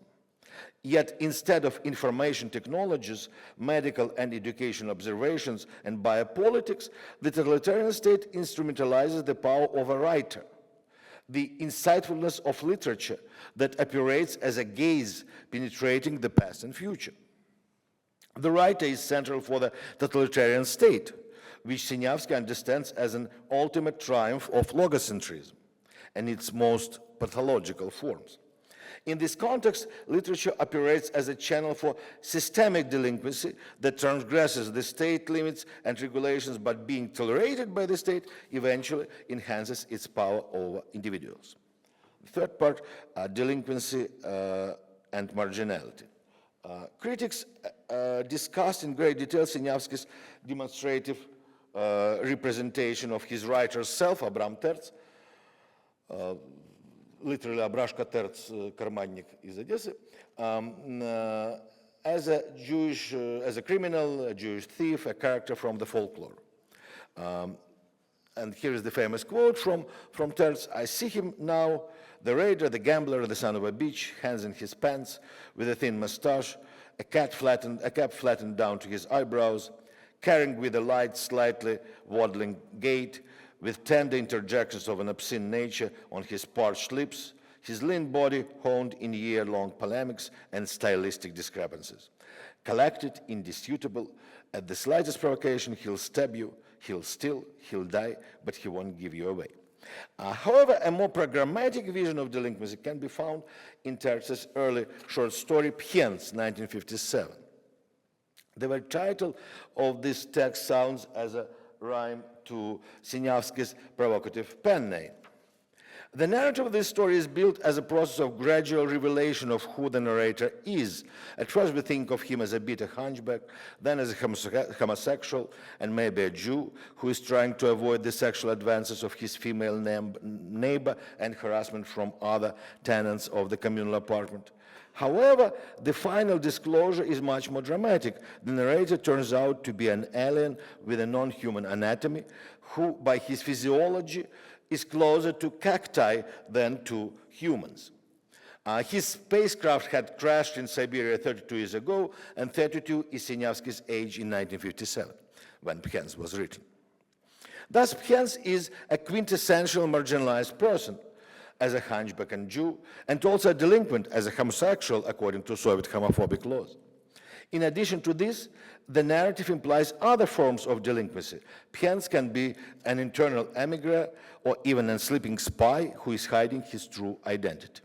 Yet instead of information technologies, medical and education observations, and biopolitics, the totalitarian state instrumentalizes the power of a writer, the insightfulness of literature that operates as a gaze penetrating the past and future. The writer is central for the totalitarian state, which Sinyavsky understands as an ultimate triumph of logocentrism and its most pathological forms. In this context, literature operates as a channel for systemic delinquency that transgresses the state limits and regulations, but being tolerated by the state eventually enhances its power over individuals. The third part, delinquency and marginality. Critics discussed in great detail Sinyavsky's demonstrative representation of his writer's self, Abram Tertz, literally Abrashka Tertz, karmannik из Одессы, as a criminal, a Jewish thief, a character from the folklore. And here is the famous quote from Tertz: "I see him now, the raider, the gambler, the son of a bitch, hands in his pants, with a thin mustache, a cap flattened down to his eyebrows, carrying with a light, slightly waddling gait, with tender interjections of an obscene nature on his parched lips, his lean body honed in year-long polemics and stylistic discrepancies. Collected, indisputable, at the slightest provocation, he'll stab you, he'll steal, he'll die, but he won't give you away." However, a more programmatic vision of delinquency can be found in Tertz's early short story, Pchens, 1957. The very title of this text sounds as a rhyme to Sinyavsky's provocative pen name. The narrative of this story is built as a process of gradual revelation of who the narrator is. At first we think of him as a bitter hunchback, then as a homosexual, and maybe a Jew who is trying to avoid the sexual advances of his female neighbor and harassment from other tenants of the communal apartment. However, the final disclosure is much more dramatic. The narrator turns out to be an alien with a non-human anatomy who, by his physiology, is closer to cacti than to humans. His spacecraft had crashed in Siberia 32 years ago, and 32 is Sinyavsky's age in 1957, when Pchens was written. Thus, Pchens is a quintessential marginalized person, as a hunchback and Jew, and also a delinquent as a homosexual, according to Soviet homophobic laws. In addition to this, the narrative implies other forms of delinquency. Pchens can be an internal emigre or even a sleeping spy who is hiding his true identity.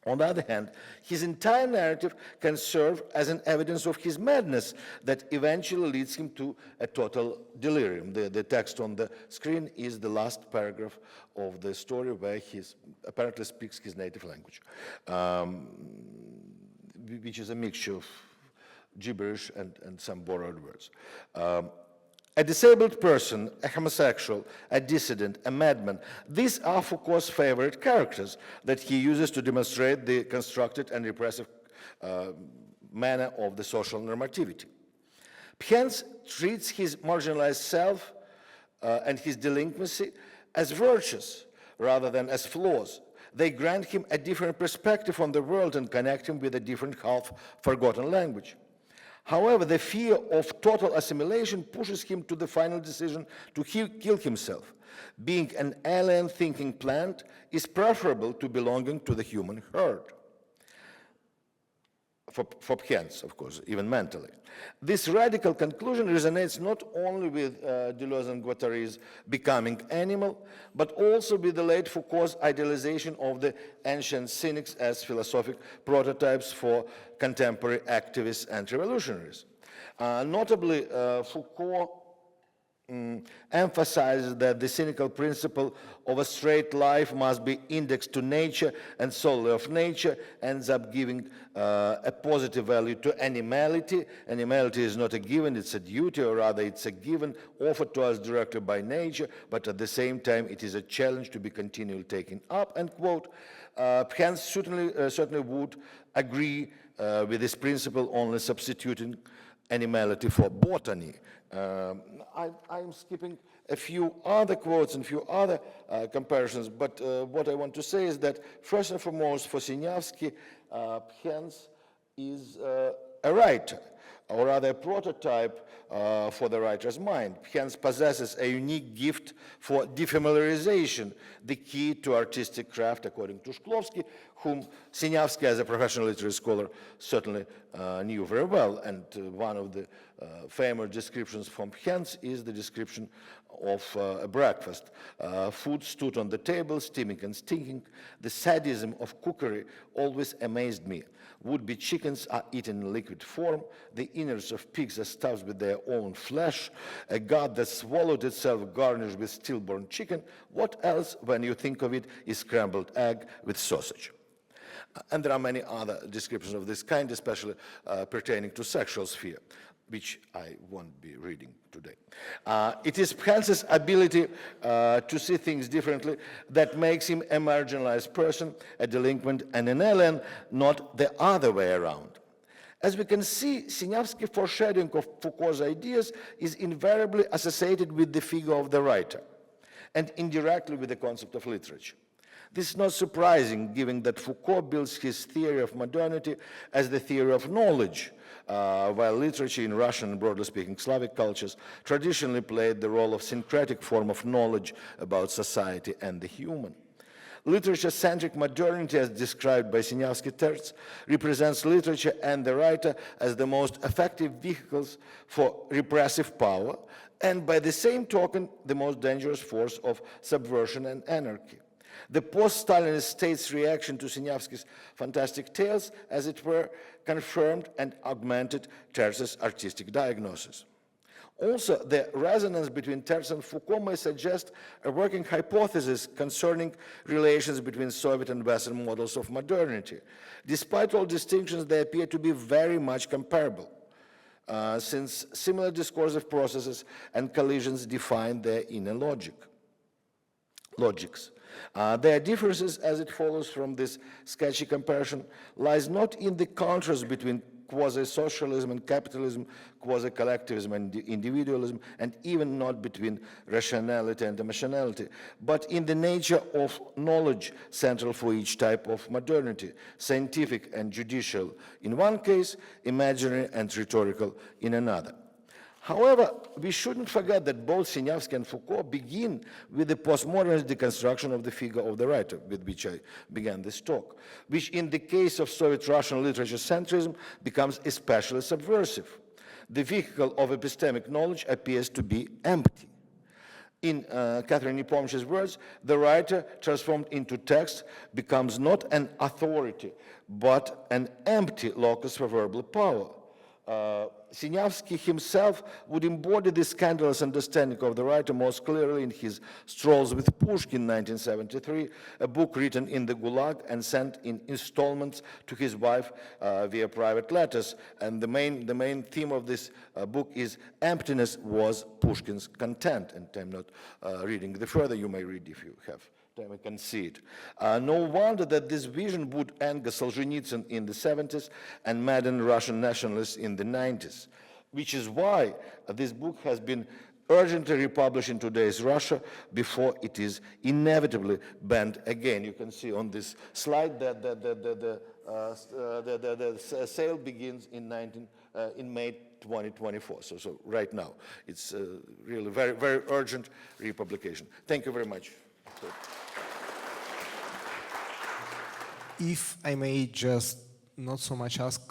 On the other hand, his entire narrative can serve as an evidence of his madness that eventually leads him to a total delirium. The text on the screen is the last paragraph of the story where he apparently speaks his native language, which is a mixture of gibberish and some borrowed words. A disabled person, a homosexual, a dissident, a madman, these are Foucault's favorite characters that he uses to demonstrate the constructed and repressive manner of the social normativity. Hence treats his marginalized self and his delinquency as virtues rather than as flaws. They grant him a different perspective on the world and connect him with a different half-forgotten language. However, the fear of total assimilation pushes him to the final decision to kill himself. Being an alien thinking plant is preferable to belonging to the human herd. For Hens, of course, even mentally. This radical conclusion resonates not only with Deleuze and Guattari's becoming animal, but also with the late Foucault's idealization of the ancient cynics as philosophic prototypes for contemporary activists and revolutionaries. Notably, Foucault emphasizes that the cynical principle of a straight life must be indexed to nature and solely of nature, ends up giving a positive value to animality. Animality is not a given, it's a duty, or rather it's a given offered to us directly by nature, but at the same time it is a challenge to be continually taken up, end quote. Hence certainly would agree with this principle, only substituting animality for botany. I'm skipping a few other quotes and a few other comparisons, but what I want to say is that first and foremost for Sieniawski, Hens is a writer, or rather a prototype for the writer's mind. Hens possesses a unique gift for defamiliarization, the key to artistic craft, according to Shklovsky, whom Sieniawski, as a professional literary scholar, certainly knew very well. And one of the famous descriptions from Hens is the description of a breakfast. Food stood on the table, steaming and stinking. The sadism of cookery always amazed me. Would-be chickens are eaten in liquid form. The innards of pigs are stuffed with their own flesh. A god that swallowed itself garnished with stillborn chicken. What else, when you think of it, is scrambled egg with sausage? And there are many other descriptions of this kind, especially pertaining to sexual sphere, which I won't be reading today. It is Hens's ability to see things differently that makes him a marginalized person, a delinquent, and an alien, not the other way around. As we can see, Sieniawski's foreshadowing of Foucault's ideas is invariably associated with the figure of the writer, and indirectly with the concept of literature. This is not surprising, given that Foucault builds his theory of modernity as the theory of knowledge, while literature in Russian and broadly speaking Slavic cultures traditionally played the role of syncretic form of knowledge about society and the human. Literature-centric modernity, as described by Sieniawski Tertz, represents literature and the writer as the most effective vehicles for repressive power, and by the same token, the most dangerous force of subversion and anarchy. The post-Stalinist state's reaction to Sieniawski's fantastic tales, as it were, confirmed and augmented Tertz's artistic diagnosis. Also, the resonance between Tertz and Foucault may suggest a working hypothesis concerning relations between Soviet and Western models of modernity. Despite all distinctions, they appear to be very much comparable, since similar discursive processes and collisions define their inner logics. Their differences, as it follows from this sketchy comparison, lies not in the contrast between quasi-socialism and capitalism, quasi-collectivism and individualism, and even not between rationality and emotionality, but in the nature of knowledge central for each type of modernity, scientific and judicial in one case, imaginary and rhetorical in another. However, we shouldn't forget that both Sieniawski and Foucault begin with the postmodernist deconstruction of the figure of the writer, with which I began this talk, which in the case of Soviet Russian literature centrism becomes especially subversive. The vehicle of epistemic knowledge appears to be empty. In Catherine Nepomniachtchi's words, the writer transformed into text becomes not an authority, but an empty locus for verbal power. Sinyavsky himself would embody this scandalous understanding of the writer most clearly in his Strolls with Pushkin, 1973, a book written in the Gulag and sent in installments to his wife via private letters. And the main theme of this book is emptiness was Pushkin's content. And I'm not reading the further, you may read if you have time, I can see it. No wonder that this vision would anger Solzhenitsyn in the 70s and madden Russian nationalists in the 90s, which is why this book has been urgently republished in today's Russia before it is inevitably banned again. You can see on this slide that the sale begins in May 2024, so right now. It's really very, very urgent republication. Thank you very much. If I may just not so much ask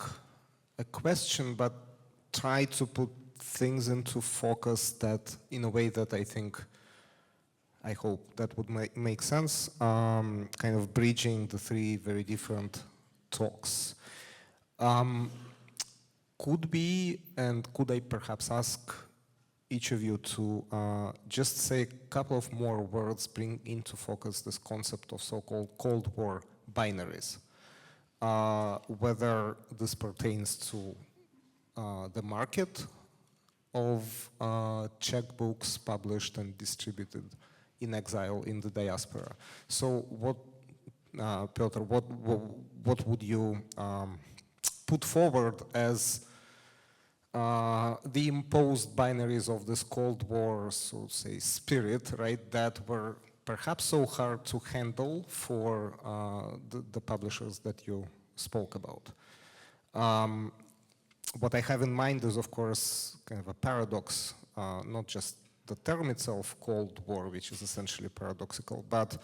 a question, but try to put things into focus that in a way that I hope that would make sense, kind of bridging the three very different talks. Could I perhaps ask each of you to just say a couple of more words, bring into focus this concept of so-called Cold War binaries, whether this pertains to the market of Czech books published and distributed in exile in the diaspora. So what, Petr, what would you put forward as the imposed binaries of this Cold War, so to say, spirit, right, that were perhaps so hard to handle for the publishers that you spoke about? What I have in mind is, of course, kind of a paradox, not just the term itself, Cold War, which is essentially paradoxical, but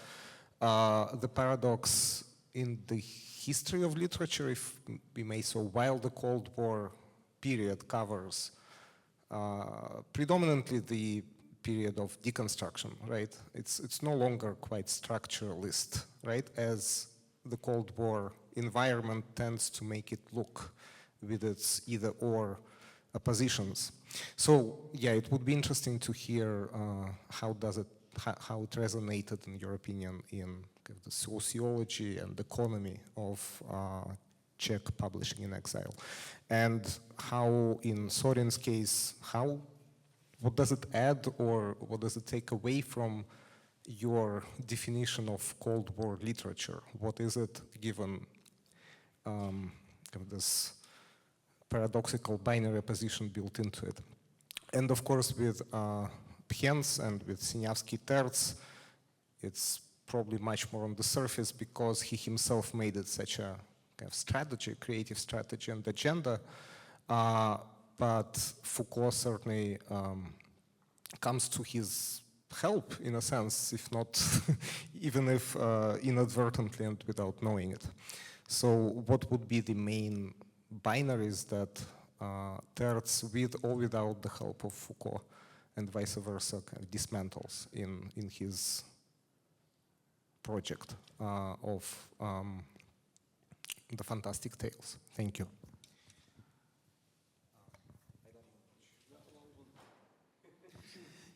the paradox in the history of literature, if we may so, while the Cold War period covers predominantly the period of deconstruction, right? It's no longer quite structuralist, right? As the Cold War environment tends to make it look with its either-or positions. So yeah, it would be interesting to hear how it resonated, in your opinion, in the sociology and economy of Czech publishing in exile, and how, in Sorin's case, what does it add or what does it take away from your definition of Cold War literature? What is it, given this paradoxical binary position built into it? And of course, with Pchens and with Sinyavsky Tertz, it's probably much more on the surface because he himself made it such a kind of strategy, creative strategy and agenda. But Foucault certainly comes to his help, in a sense, if not, even if inadvertently and without knowing it. So what would be the main binaries that Tertz, with or without the help of Foucault, and vice versa, kind of dismantles in his project of the fantastic tales? Thank you.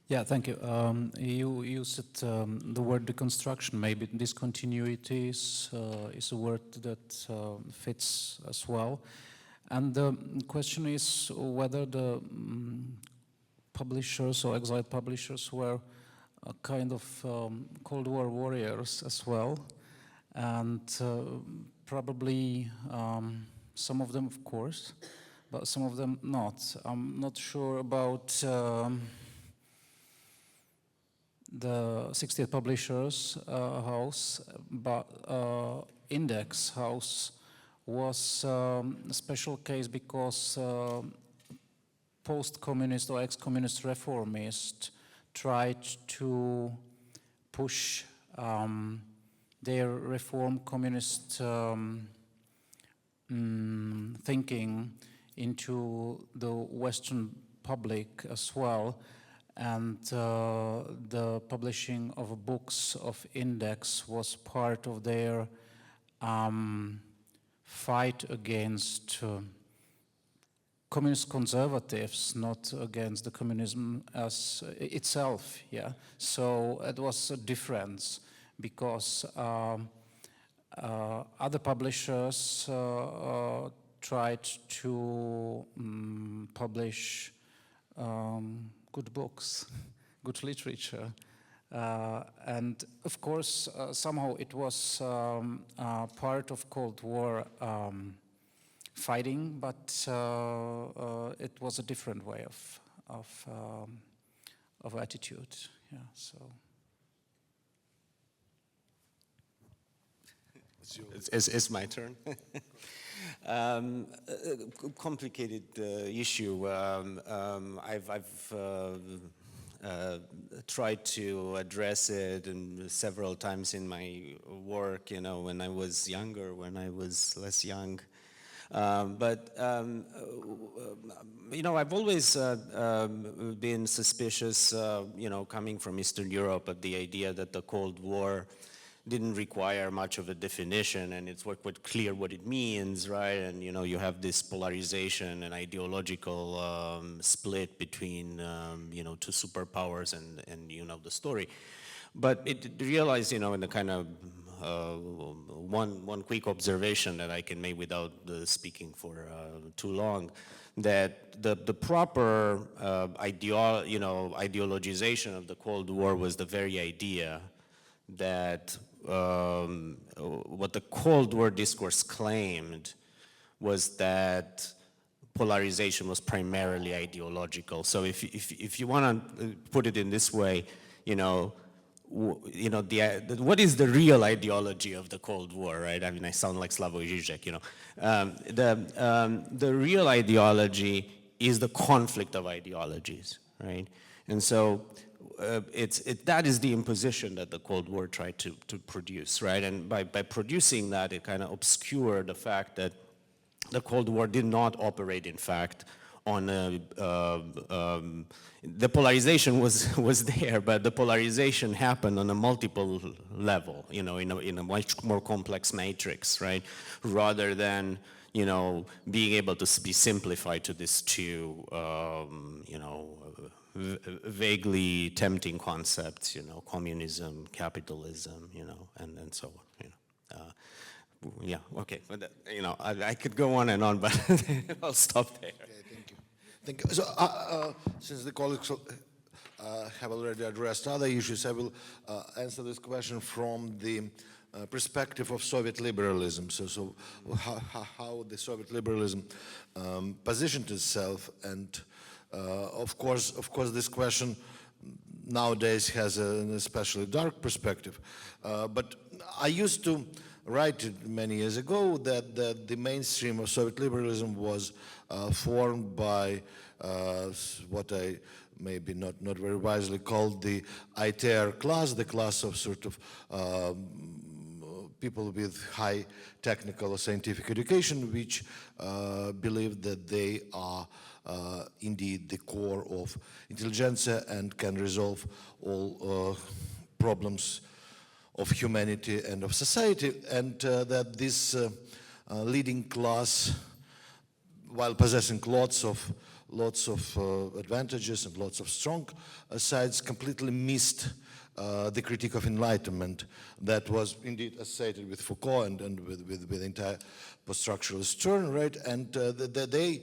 Yeah, thank you. You used the word deconstruction. Maybe discontinuity is a word that fits as well. And the question is whether the publishers or exiled publishers were a kind of Cold War warriors as well. And probably some of them, of course, but some of them not. I'm not sure about the 60th Publishers House, but Index House was a special case because post-communist or ex-communist reformists tried to push their reform communist thinking into the Western public as well. and the publishing of books of Index was part of their fight against communist conservatives, not against the communism as itself. Yeah, so it was a difference because other publishers tried to publish good books, good literature. And of course, somehow it was part of Cold War fighting, but it was a different way of attitude. Yeah, so. It's my turn. Complicated issue. I've tried to address it several times in my work, you know, when I was younger, when I was less young. But you know, I've always been suspicious, you know, coming from Eastern Europe, of the idea that the Cold War didn't require much of a definition, and it's quite clear what it means, right? And you know, you have this polarization and ideological split between you know, two superpowers, and you know the story. But it realized, you know, in the kind of one quick observation that I can make without speaking for too long, that the proper ideologization of the Cold War was the very idea that what the Cold War discourse claimed was that polarization was primarily ideological. So if you want to put it in this way, you know, what is the real ideology of the Cold War, right? I mean, I sound like Slavoj Žižek, you know. The real ideology is the conflict of ideologies, right? And so that is the imposition that the Cold War tried to produce, right? And by producing that, it kind of obscured the fact that the Cold War did not operate, in fact, on the polarization was there, but the polarization happened on a multiple level, you know, in a much more complex matrix, right? Rather than, you know, being able to be simplified to these two, you know, vaguely tempting concepts, you know, communism, capitalism, you know, and so on, you know. Yeah, okay, but that, you know, I could go on and on, but I'll stop there. Okay, thank you. Thank you. So, since the colleagues have already addressed other issues, I will answer this question from the perspective of Soviet liberalism. So how the Soviet liberalism positioned itself, and of course, this question nowadays has an especially dark perspective. But I used to write it many years ago that the mainstream of Soviet liberalism was formed by what I maybe not very wisely called the ITR class, the class of sort of people with high technical or scientific education, which believe that they are indeed the core of intelligentsia and can resolve all problems of humanity and of society, and that this leading class, while possessing lots of advantages and lots of strong sides, completely missed the critique of enlightenment that was indeed associated with Foucault and with the entire post-structuralist turn, right? And they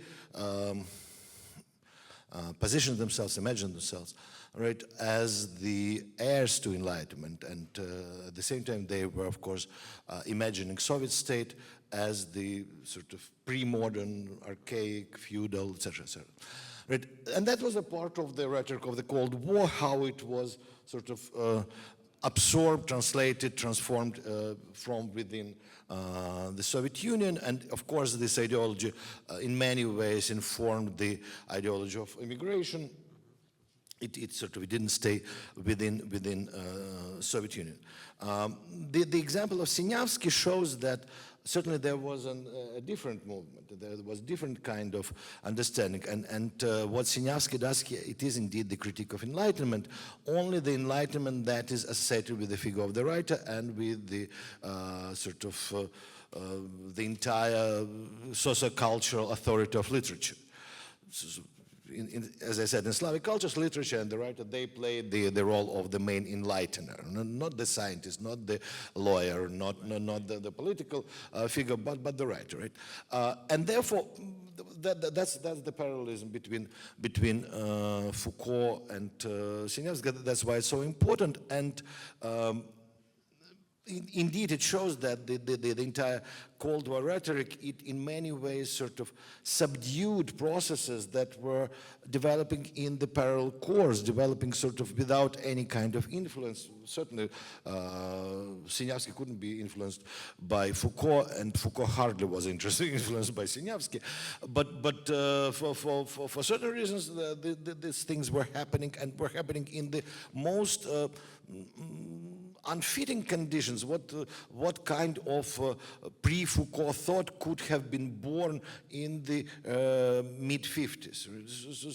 positioned themselves, imagined themselves, right, as the heirs to enlightenment, and at the same time they were, of course, imagining Soviet state as the sort of pre-modern, archaic, feudal, etc., etc. Right? And that was a part of the rhetoric of the Cold War, how it was sort of absorbed, translated, transformed from within the Soviet Union. And of course, this ideology in many ways informed the ideology of immigration, it sort of didn't stay within Soviet Union. The example of Sinyavsky shows that certainly there was a different movement. There was different kind of understanding. And what Sinyavsky does here, it is indeed the critique of Enlightenment, only the Enlightenment that is associated with the figure of the writer and with the the entire socio-cultural authority of literature. As I said, in Slavic cultures, literature and the writer, they played the role of the main enlightener, not the scientist, not the lawyer, not the political figure, but the writer, right? And therefore, that's the parallelism between Foucault and Sinyavsky. That's why it's so important. And indeed, it shows that the entire Cold War rhetoric, it in many ways sort of subdued processes that were developing in the parallel course, developing sort of without any kind of influence. Certainly, Sinyavsky couldn't be influenced by Foucault, and Foucault hardly was influenced by Sinyavsky. But for certain reasons, these things were happening, and were happening in the most unfitting conditions. What kind of pre-Foucault thought could have been born in the mid-50s?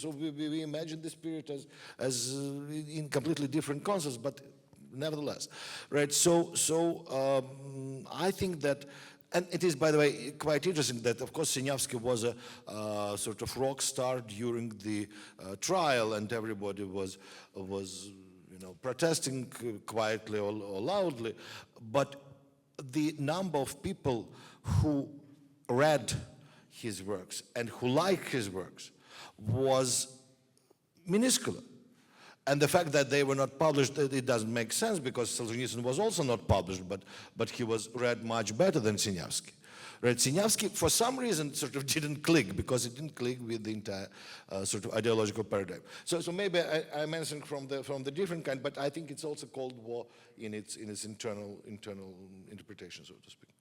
So we imagine this period as in completely different concepts, but nevertheless, right? So I think that, and it is, by the way, quite interesting that, of course, Sinyavsky was a sort of rock star during the trial, and everybody was protesting quietly or loudly, but the number of people who read his works and who liked his works was minuscule. And the fact that they were not published, it doesn't make sense, because Solzhenitsyn was also not published, but he was read much better than Sinyavsky. Right? Sinyavsky, for some reason, sort of didn't click, because it didn't click with the entire sort of ideological paradigm. So maybe I'm answering from the different kind, but I think it's also Cold War in its internal interpretation, so to speak.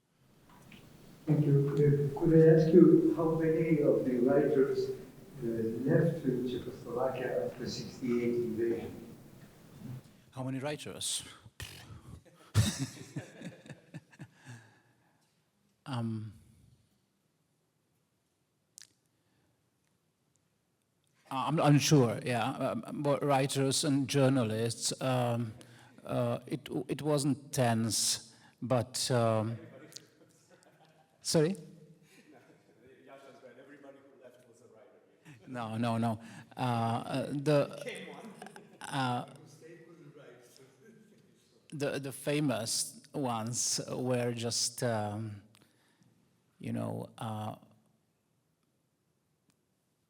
Thank you. Could I ask you how many of the writers left Czechoslovakia after '68 invasion? How many writers? I'm unsure, yeah. But writers and journalists, it wasn't tense, but... sorry? No. The famous ones were just,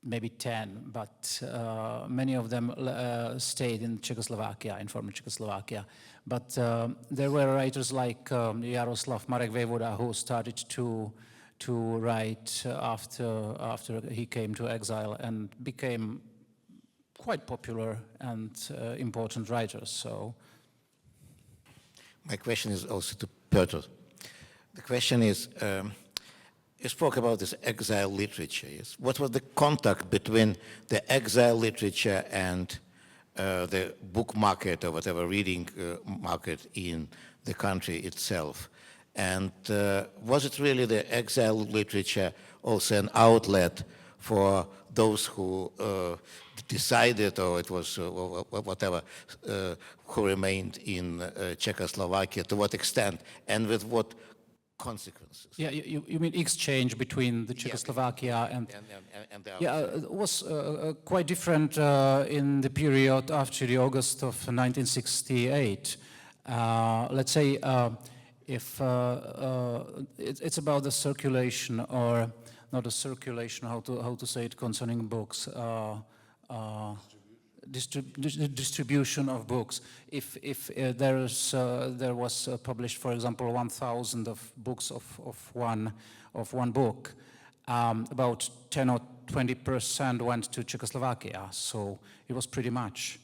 maybe 10, but many of them stayed in Czechoslovakia, in former Czechoslovakia. But there were writers like Jaroslav Marek Vejvoda, who started to write after he came to exile and became quite popular and important writer. So, my question is also to Petr. The question is, you spoke about this exile literature. Yes? What was the contact between the exile literature and the book market, or whatever, reading market in the country itself? And was it really the exile literature also an outlet for those who decided, or it was whatever, who remained in Czechoslovakia? To what extent, and with what consequences? Yeah, you mean exchange between the Czechoslovakia and the yeah, it was quite different in the period after the August of 1968. Let's say if it's about the circulation, or not a circulation, how to say it concerning books, distribution of books. If there was published, for example, 1,000 of books of one book, about 10 or 20% went to Czechoslovakia. So it was pretty much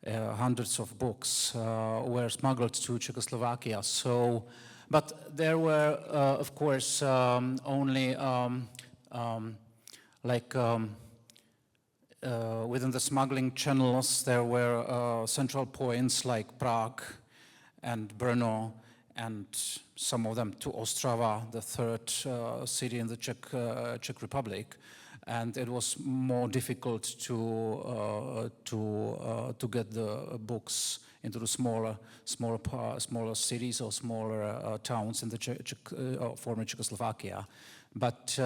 hundreds of books were smuggled to Czechoslovakia. So, but there were, of course, only within the smuggling channels, there were central points like Prague and Brno, and some of them to Ostrava, the third city in the Czech Republic, and it was more difficult to get the books into the smaller cities or smaller towns in the former Czechoslovakia. But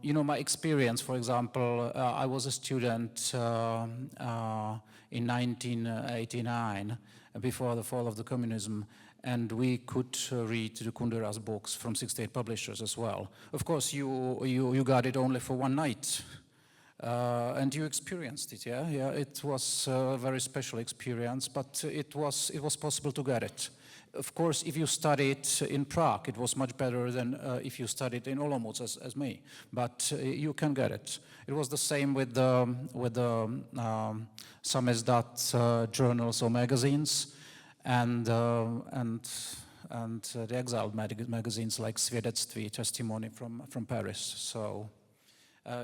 you know, my experience, for example, I was a student in 1989, before the fall of the communism, and we could read the Kundera's books from 68 publishers as well. Of course, you got it only for one night, and you experienced it. Yeah, it was a very special experience, but it was possible to get it. Of course, if you studied in Prague, it was much better than if you studied in Olomouc as me. But you can get it. It was the same with the samizdat journals or magazines, and the exiled magazines like Svědectví, Testimony from Paris. So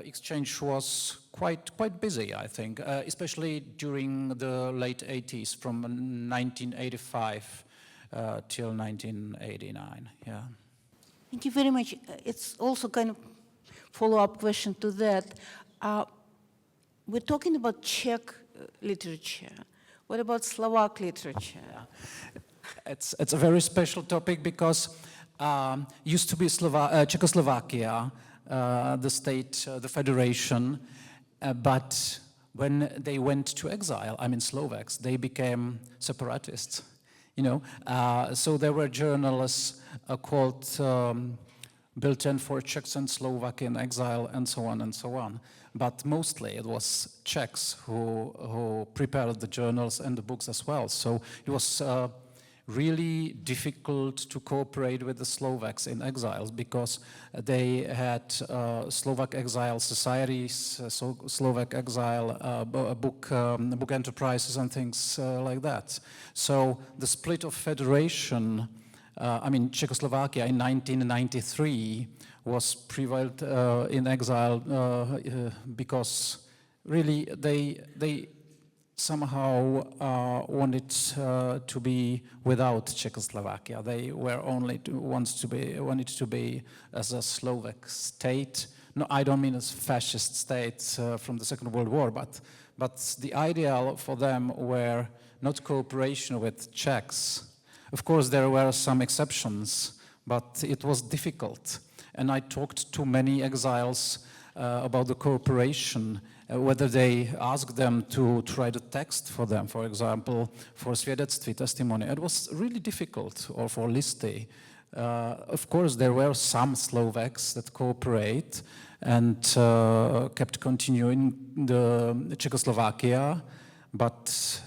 exchange was quite busy, I think, especially during the late 80s, from 1985. Till 1989, yeah. Thank you very much. It's also kind of follow-up question to that. We're talking about Czech literature. What about Slovak literature? It's a very special topic because used to be Czechoslovakia, the state, the federation, but when they went to exile, I mean Slovaks, they became separatists. You know, so there were journalists called Bulletin for Czechs and Slovak in Exile, and so on and so on. But mostly it was Czechs who prepared the journals and the books as well. So it was really difficult to cooperate with the Slovaks in exiles because they had Slovak exile societies, Slovak exile book enterprises and things like that. So the split of federation, I mean Czechoslovakia in 1993 was prevailed in exile because really they somehow wanted to be without Czechoslovakia. They were only wanted to be as a Slovak state. No, I don't mean as fascist states from the Second World War, but the ideal for them were not cooperation with Czechs. Of course, there were some exceptions, but it was difficult. And I talked to many exiles about the cooperation, whether they asked them to write a text for them, for example, for Svědectví, Testimony. It was really difficult, or for Listy. Of course, there were some Slovaks that cooperate and kept continuing the Czechoslovakia, but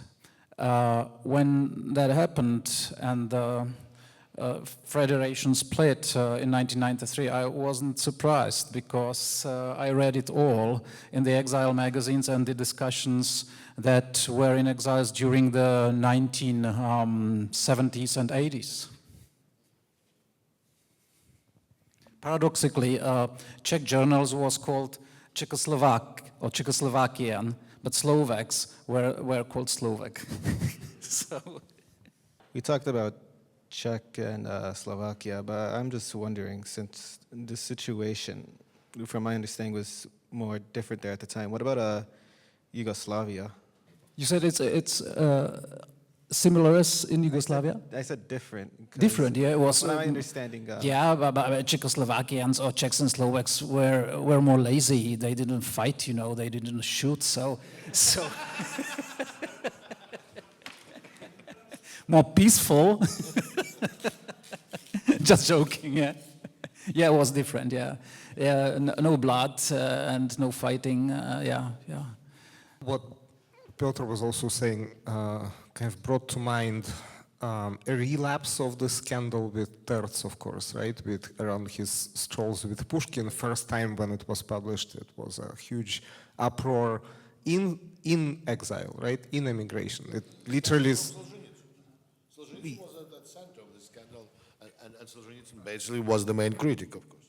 when that happened and the Federation split in 1993, I wasn't surprised because I read it all in the exile magazines and the discussions that were in exiles during the 1970s and 80s. Paradoxically, Czech journals was called Czechoslovak or Czechoslovakian, but Slovaks were called Slovak. So we talked about Czech and Slovakia, but I'm just wondering, since the situation, from my understanding, was more different there at the time, what about Yugoslavia? You said it's similar as in Yugoslavia? I said different. Different, yeah. It was. From my understanding. Yeah, but Czechoslovakians or Czechs and Slovaks were more lazy. They didn't fight, you know. They didn't shoot, so. More peaceful. Just joking, yeah. Yeah, it was different, yeah. Yeah, no blood and no fighting, yeah. What Petr was also saying kind of brought to mind a relapse of the scandal with Tertz, of course, right? Around his strolls with Pushkin. First time when it was published, it was a huge uproar in exile, right? In emigration. It literally is. Solzhenitsyn was at the center of the scandal, and Solzhenitsyn basically was the main critic, of course.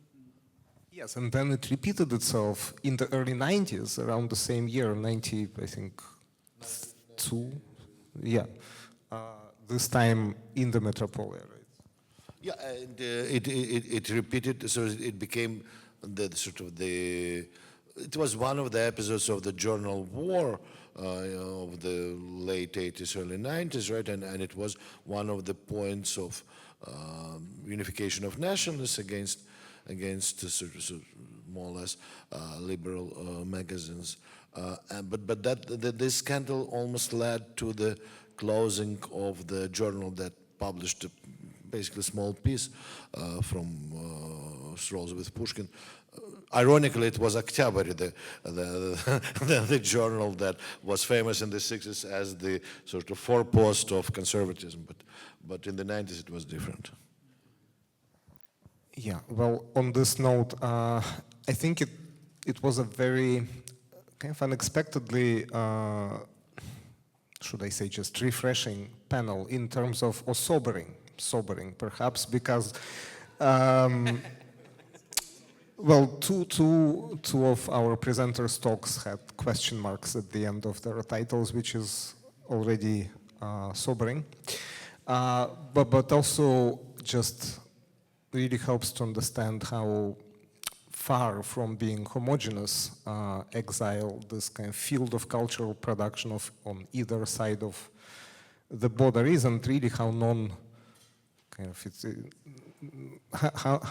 Yes, and then it repeated itself in the early 90s, around the same year, 90, I think, 2, yeah. This time in the metropolia, right? Yeah, and it repeated, so it became the sort of the, it was one of the episodes of the journal war of the late 80s, early 90s, right? And it was one of the points of unification of nationalists against sort of more or less liberal magazines. But this scandal almost led to the closing of the journal that published basically a small piece from Strolls with Pushkin. Ironically, it was Oktябрь, the journal that was famous in the 60s as the sort of forepost of conservatism, but in the 90s it was different. Yeah, well, on this note, I think it was a very kind of unexpectedly, should I say, just refreshing panel in terms of, or sobering perhaps, because, well, two of our presenters' talks had question marks at the end of their titles, which is already sobering, but also just really helps to understand how far from being homogeneous exile, this kind of field of cultural production on either side of the border is, and really how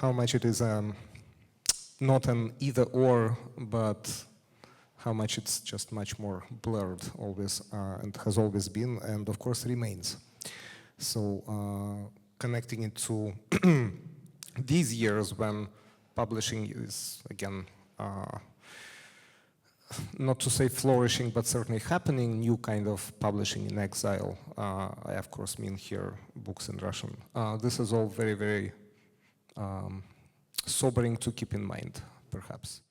how much it is not an either or, but how much it's just much more blurred always, and has always been, and of course remains. So connecting it to these years when publishing is, again, not to say flourishing, but certainly happening, new kind of publishing in exile. I, of course, mean here books in Russian. This is all very, very sobering to keep in mind, perhaps.